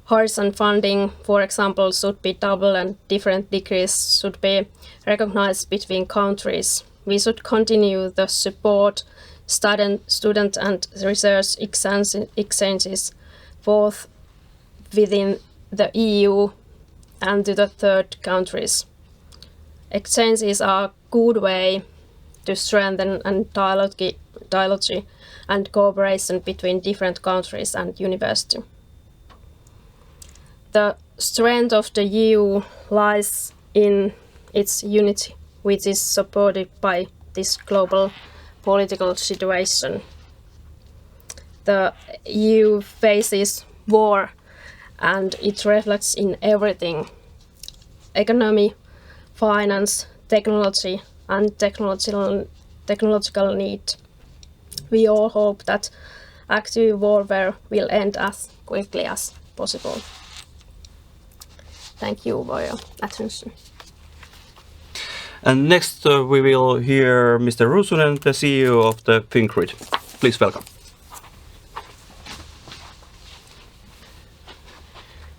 Horizon funding, for example, should be double and different degrees should be recognized between countries. We should continue the support student and research exchanges both within the EU and to the third countries. Exchanges are a good way to strengthen dialogue and cooperation between different countries and university. The strength of the EU lies in its unity, which is supported by this global political situation. The EU faces war, and it reflects in everything: economy, finance, technology, and technological need. We all hope that active warfare will end as quickly as possible. Thank you for your attention. And next we will hear Mr. Ruusunen, the CEO of the Fingrid. Please welcome.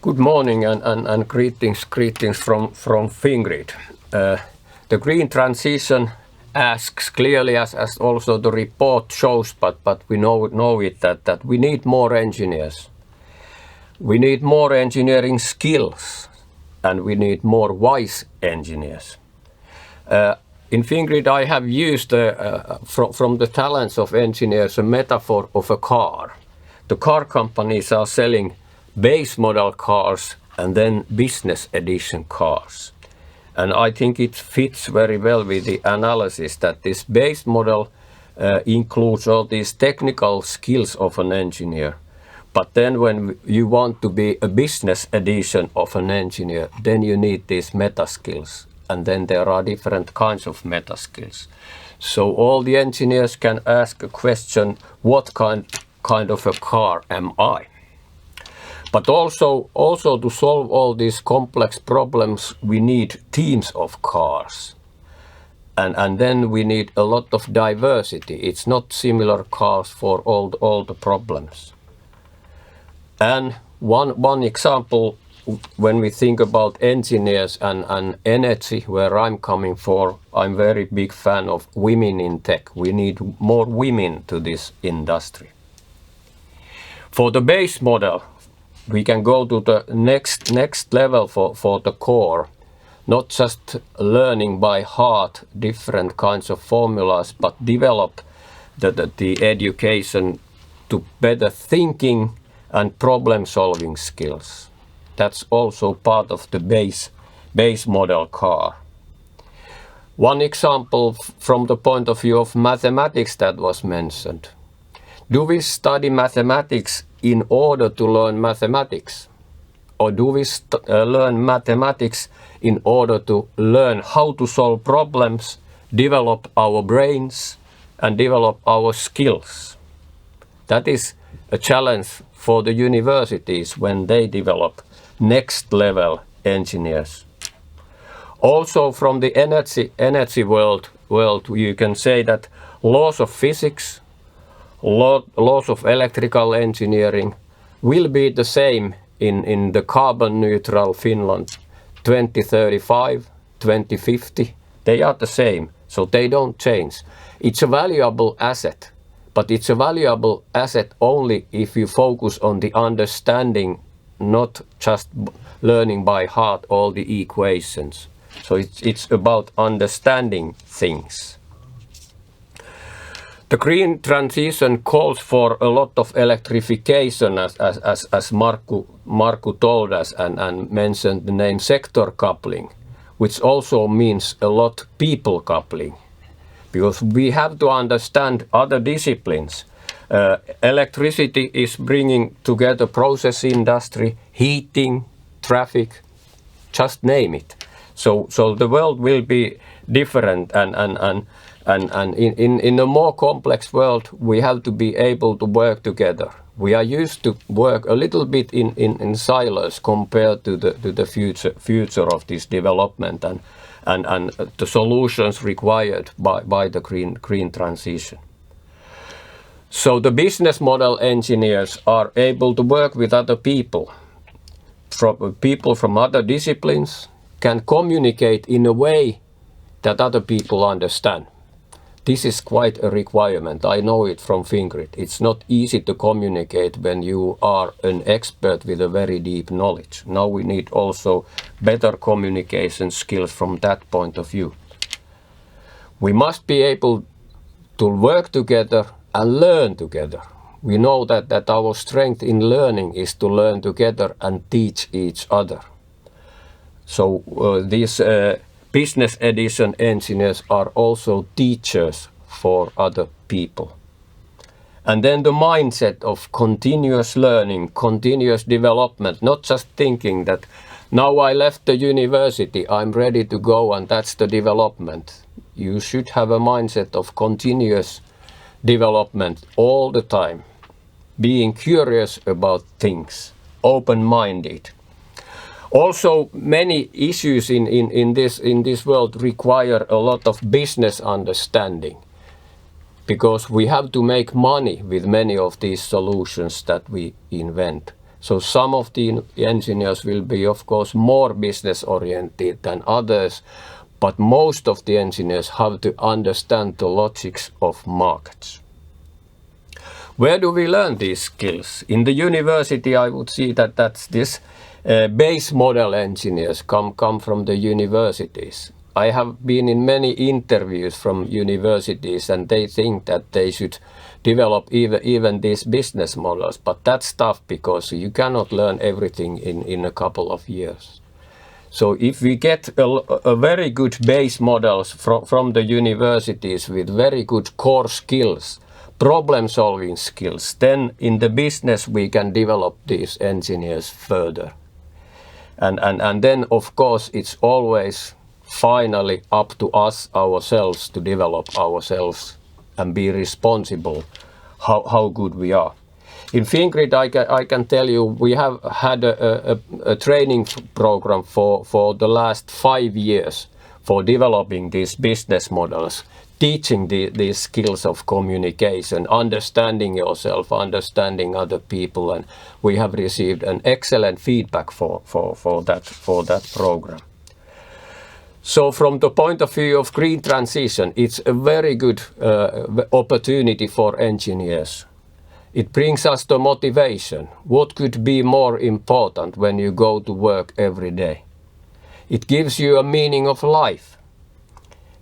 Good morning and greetings from Fingrid. The green transition asks clearly, as also the report shows, but we know it, that we need more engineers. We need more engineering skills, and we need more wise engineers. In Fingrid, I have used from the talents of engineers a metaphor of a car. The car companies are selling base model cars and then business edition cars. And I think it fits very well with the analysis that this base model includes all these technical skills of an engineer. But then when you want to be a business edition of an engineer, then you need these meta skills. And then there are different kinds of meta skills. So all the engineers can ask a question, what kind of a car am I? But also to solve all these complex problems, we need teams of cars. And then we need a lot of diversity. It's not similar cars for all the problems. And one example, when we think about engineers and energy, where I'm coming from, I'm very big fan of women in tech. We need more women to this industry. For the base model, we can go to the next level for the core, not just learning by heart different kinds of formulas, but develop the education to better thinking and problem-solving skills. That's also part of the base model car. One example from the point of view of mathematics that was mentioned. Do we study mathematics in order to learn mathematics? Or do we learn mathematics in order to learn how to solve problems, develop our brains, and develop our skills? That is a challenge for the universities when they develop next level engineers. Also from the energy world, you can say that laws of physics, laws of electrical engineering will be the same in the carbon neutral Finland 2035, 2050. They are the same, so they don't change. It's a valuable asset, but it's a valuable asset only if you focus on the understanding, not just learning by heart all the equations. So it's about understanding things. The green transition calls for a lot of electrification, as Markku told us, and mentioned the name sector coupling, which also means a lot people coupling, because we have to understand other disciplines. Electricity is bringing together process industry, heating, traffic, just name it. So the world will be different, and in a more complex world, we have to be able to work together. We are used to work a little bit in silos compared to the future of this development and the solutions required by the green transition. So the business model engineers are able to work with other people from other disciplines, can communicate in a way that other people understand. This is quite a requirement. I know it from Fingrid. It's not easy to communicate when you are an expert with a very deep knowledge. Now we need also better communication skills from that point of view. We must be able to work together and learn together. We know that our strength in learning is to learn together and teach each other. So these business edition engineers are also teachers for other people. And then the mindset of continuous learning, continuous development, not just thinking that now I left the university, I'm ready to go and that's the development. You should have a mindset of continuous development all the time, being curious about things, open-minded. Also, many issues in this world require a lot of business understanding, because we have to make money with many of these solutions that we invent. So some of the engineers will be, of course, more business-oriented than others, but most of the engineers have to understand the logics of markets. Where do we learn these skills? In the university, I would see that that's this base model engineers come from the universities. I have been in many interviews from universities and they think that they should develop even these business models, but that's tough because you cannot learn everything in a couple of years. So if we get a very good base models from the universities with very good core skills, problem solving skills, then in the business we can develop these engineers further. And then of course it's always finally up to us ourselves to develop ourselves and be responsible how good we are. In Fingrid, I can tell you we have had a training program for the last 5 years for developing these business models, teaching these skills of communication, understanding yourself, understanding other people, and we have received an excellent feedback for that program. So from the point of view of green transition, it's a very good opportunity for engineers. It brings us the motivation. What could be more important when you go to work every day? It gives you a meaning of life.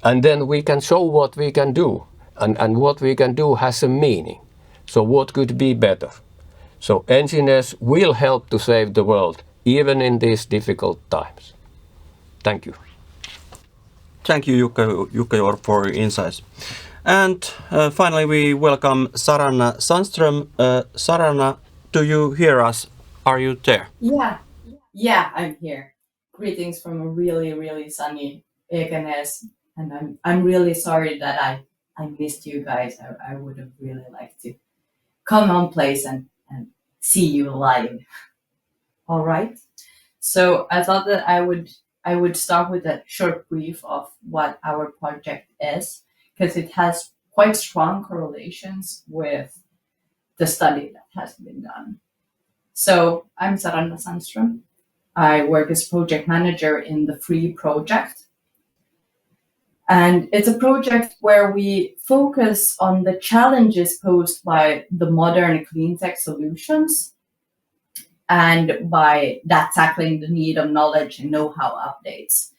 And then we can show what we can do. And what we can do has a meaning. So what could be better? So engineers will help to save the world, even in these difficult times. Thank you. Thank you, Jukka, for your insights. And finally, we welcome Saranna Sandström. Saranna, do you hear us? Are you there? Yeah, I'm here. Greetings from a really, really sunny Ekenes, and I'm really sorry that I missed you guys. I would have really liked to come on place and see you live. All right. So I thought that I would start with a short brief of what our project is, because it has quite strong correlations with the study that has been done. So I'm Saranna Sandström. I work as project manager in the FREE project. And it's a project where we focus on the challenges posed by the modern clean tech solutions, and by that tackling the need of knowledge and know-how updates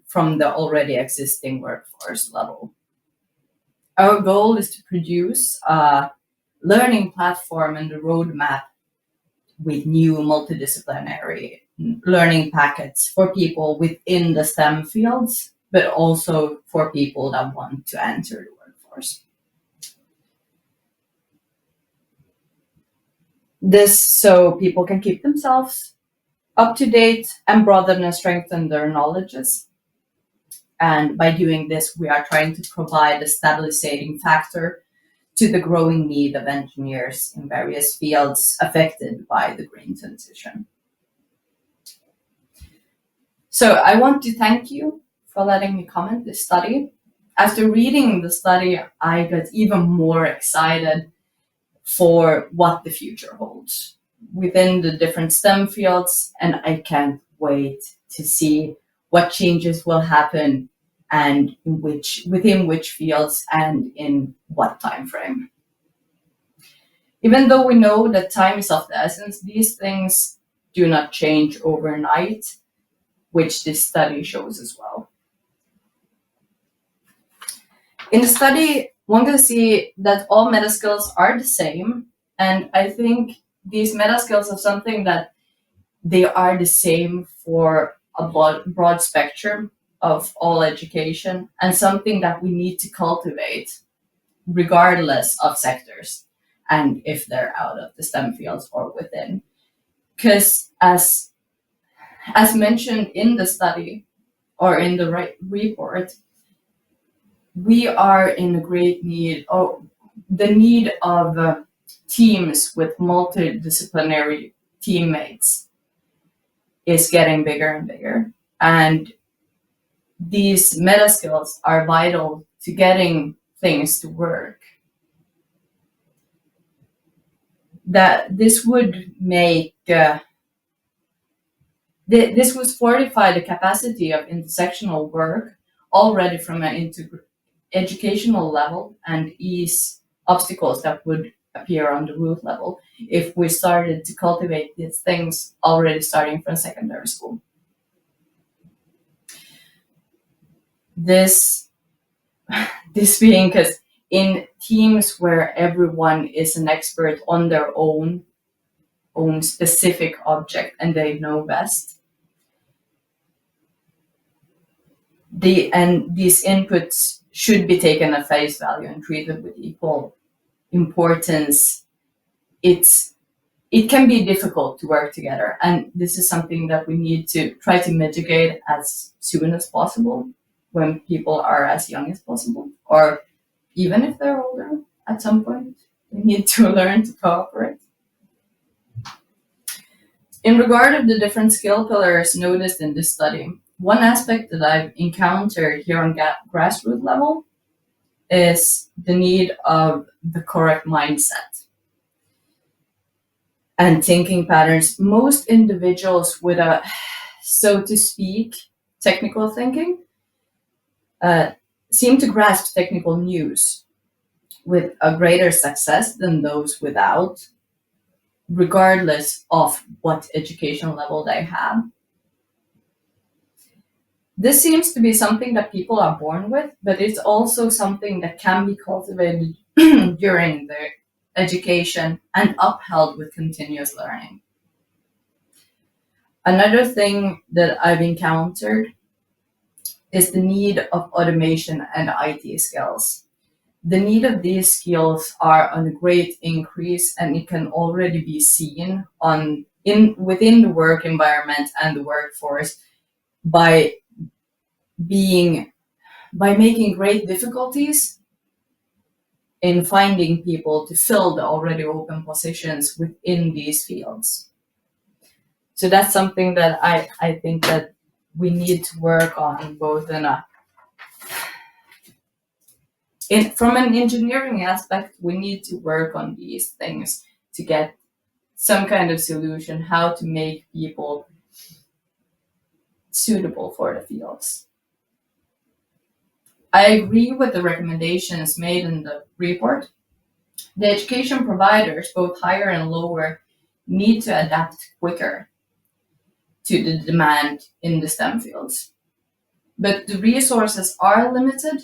from the already existing workforce level. Our goal is to produce a learning platform and a roadmap with new multidisciplinary learning packets for people within the STEM fields, but also for people that want to enter the workforce. This so people can keep themselves up to date and broaden and strengthen their knowledges. And by doing this, we are trying to provide a stabilizing factor to the growing need of engineers in various fields affected by the green transition. So I want to thank you for letting me comment this study. After reading the study, I got even more excited for what the future holds within the different STEM fields, and I can't wait to see what changes will happen and within which fields and in what time frame. Even though we know that time is of the essence, these things do not change overnight, which this study shows as well. In the study, one can see that all meta skills are the same, and I think these meta skills are something that they are the same for a broad spectrum of all education and something that we need to cultivate regardless of sectors and if they're out of the STEM fields or within. Because as mentioned in the study or in the report, we are in a great need, or the need of teams with multidisciplinary teammates is getting bigger and bigger. And these meta skills are vital to getting things to work. That this would make this would fortify the capacity of intersectional work already from an educational level and ease obstacles that would appear on the root level if we started to cultivate these things already starting from secondary school. This being because in teams where everyone is an expert on their own specific object and they know best, these inputs should be taken at face value and treated with equal importance. It can be difficult to work together, and this is something that we need to try to mitigate as soon as possible when people are as young as possible, or even if they're older at some point, they need to learn to cooperate. In regard of the different skill pillars noticed in this study, one aspect that I've encountered here on grassroots level is the need of the correct mindset and thinking patterns. Most individuals with a, so to speak, technical thinking seem to grasp technical news with a greater success than those without, regardless of what education level they have. This seems to be something that people are born with, but it's also something that can be cultivated during their education and upheld with continuous learning. Another thing that I've encountered is the need of automation and IT skills. The need of these skills are on a great increase, and it can already be seen within the work environment and the workforce by making great difficulties in finding people to fill the already open positions within these fields. So that's something that I think that we need to work on, both from an engineering aspect. We need to work on these things to get some kind of solution, how to make people suitable for the fields. I agree with the recommendations made in the report. The education providers, both higher and lower, need to adapt quicker to the demand in the STEM fields. But the resources are limited.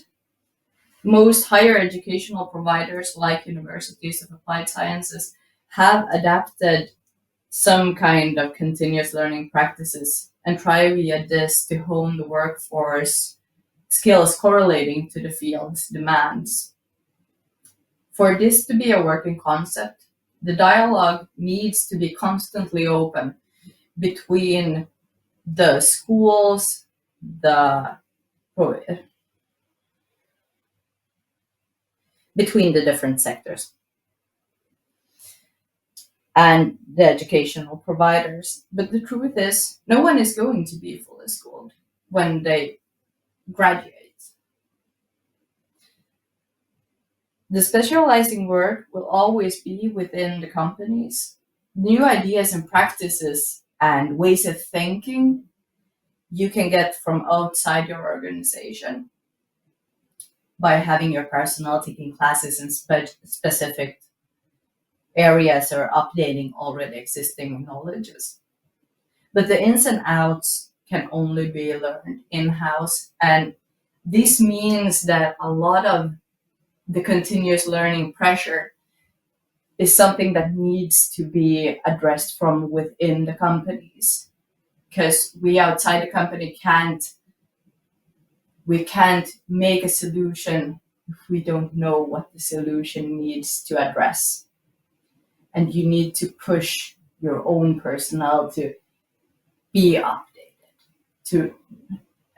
Most higher educational providers, like universities of applied sciences, have adapted some kind of continuous learning practices and try via this to hone the workforce skills correlating to the field's demands. For this to be a working concept, the dialogue needs to be constantly open between the schools, between the different sectors and the educational providers. But the truth is, no one is going to be fully schooled when they graduate. The specializing work will always be within the companies. New ideas and practices and ways of thinking you can get from outside your organization by having your personnel taking classes in specific areas or updating already existing knowledges. But the ins and outs can only be learned in-house, and this means that a lot of the continuous learning pressure is something that needs to be addressed from within the companies. because we outside the company can't make a solution if we don't know what the solution needs to address. And you need to push your own personnel to be updated,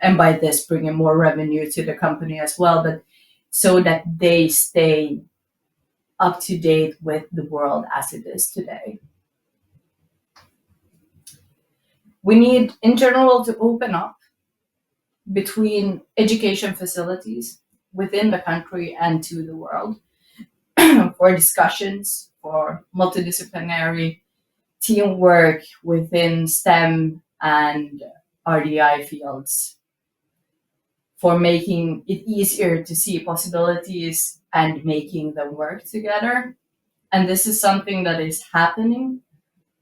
and by this bringing more revenue to the company as well, but so that they stay up to date with the world as it is today. We need, in general, to open up between education facilities within the country and to the world for discussions, for multidisciplinary teamwork within STEM and RDI fields, for making it easier to see possibilities and making them work together. And this is something that is happening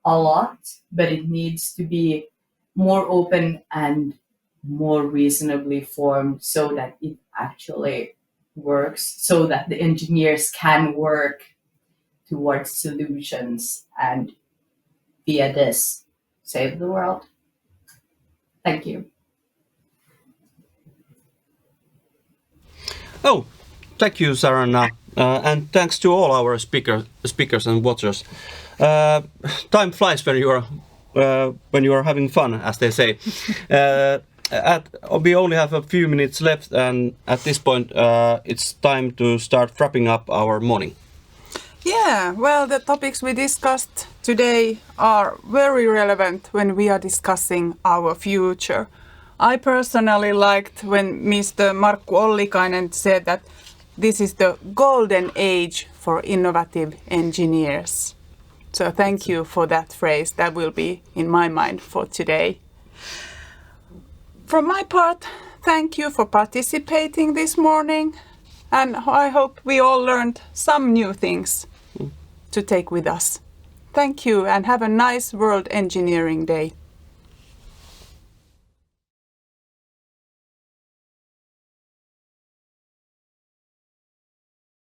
a lot, but it needs to be more open and more reasonably formed so that it actually works, so that the engineers can work towards solutions and via this save the world. Thank you. Oh, thank you, Saranna, and thanks to all our speakers and watchers. Time flies when you are having fun, as they say. We only have a few minutes left, and at this point, it's time to start wrapping up our morning. Yeah, well, the topics we discussed today are very relevant when we are discussing our future. I personally liked when Mr. Markku Ollikainen said that this is the golden age for innovative engineers. So thank you for that phrase. That will be in my mind for today. From my part, thank you for participating this morning, and I hope we all learned some new things to take with us. Thank you and have a nice World Engineering Day.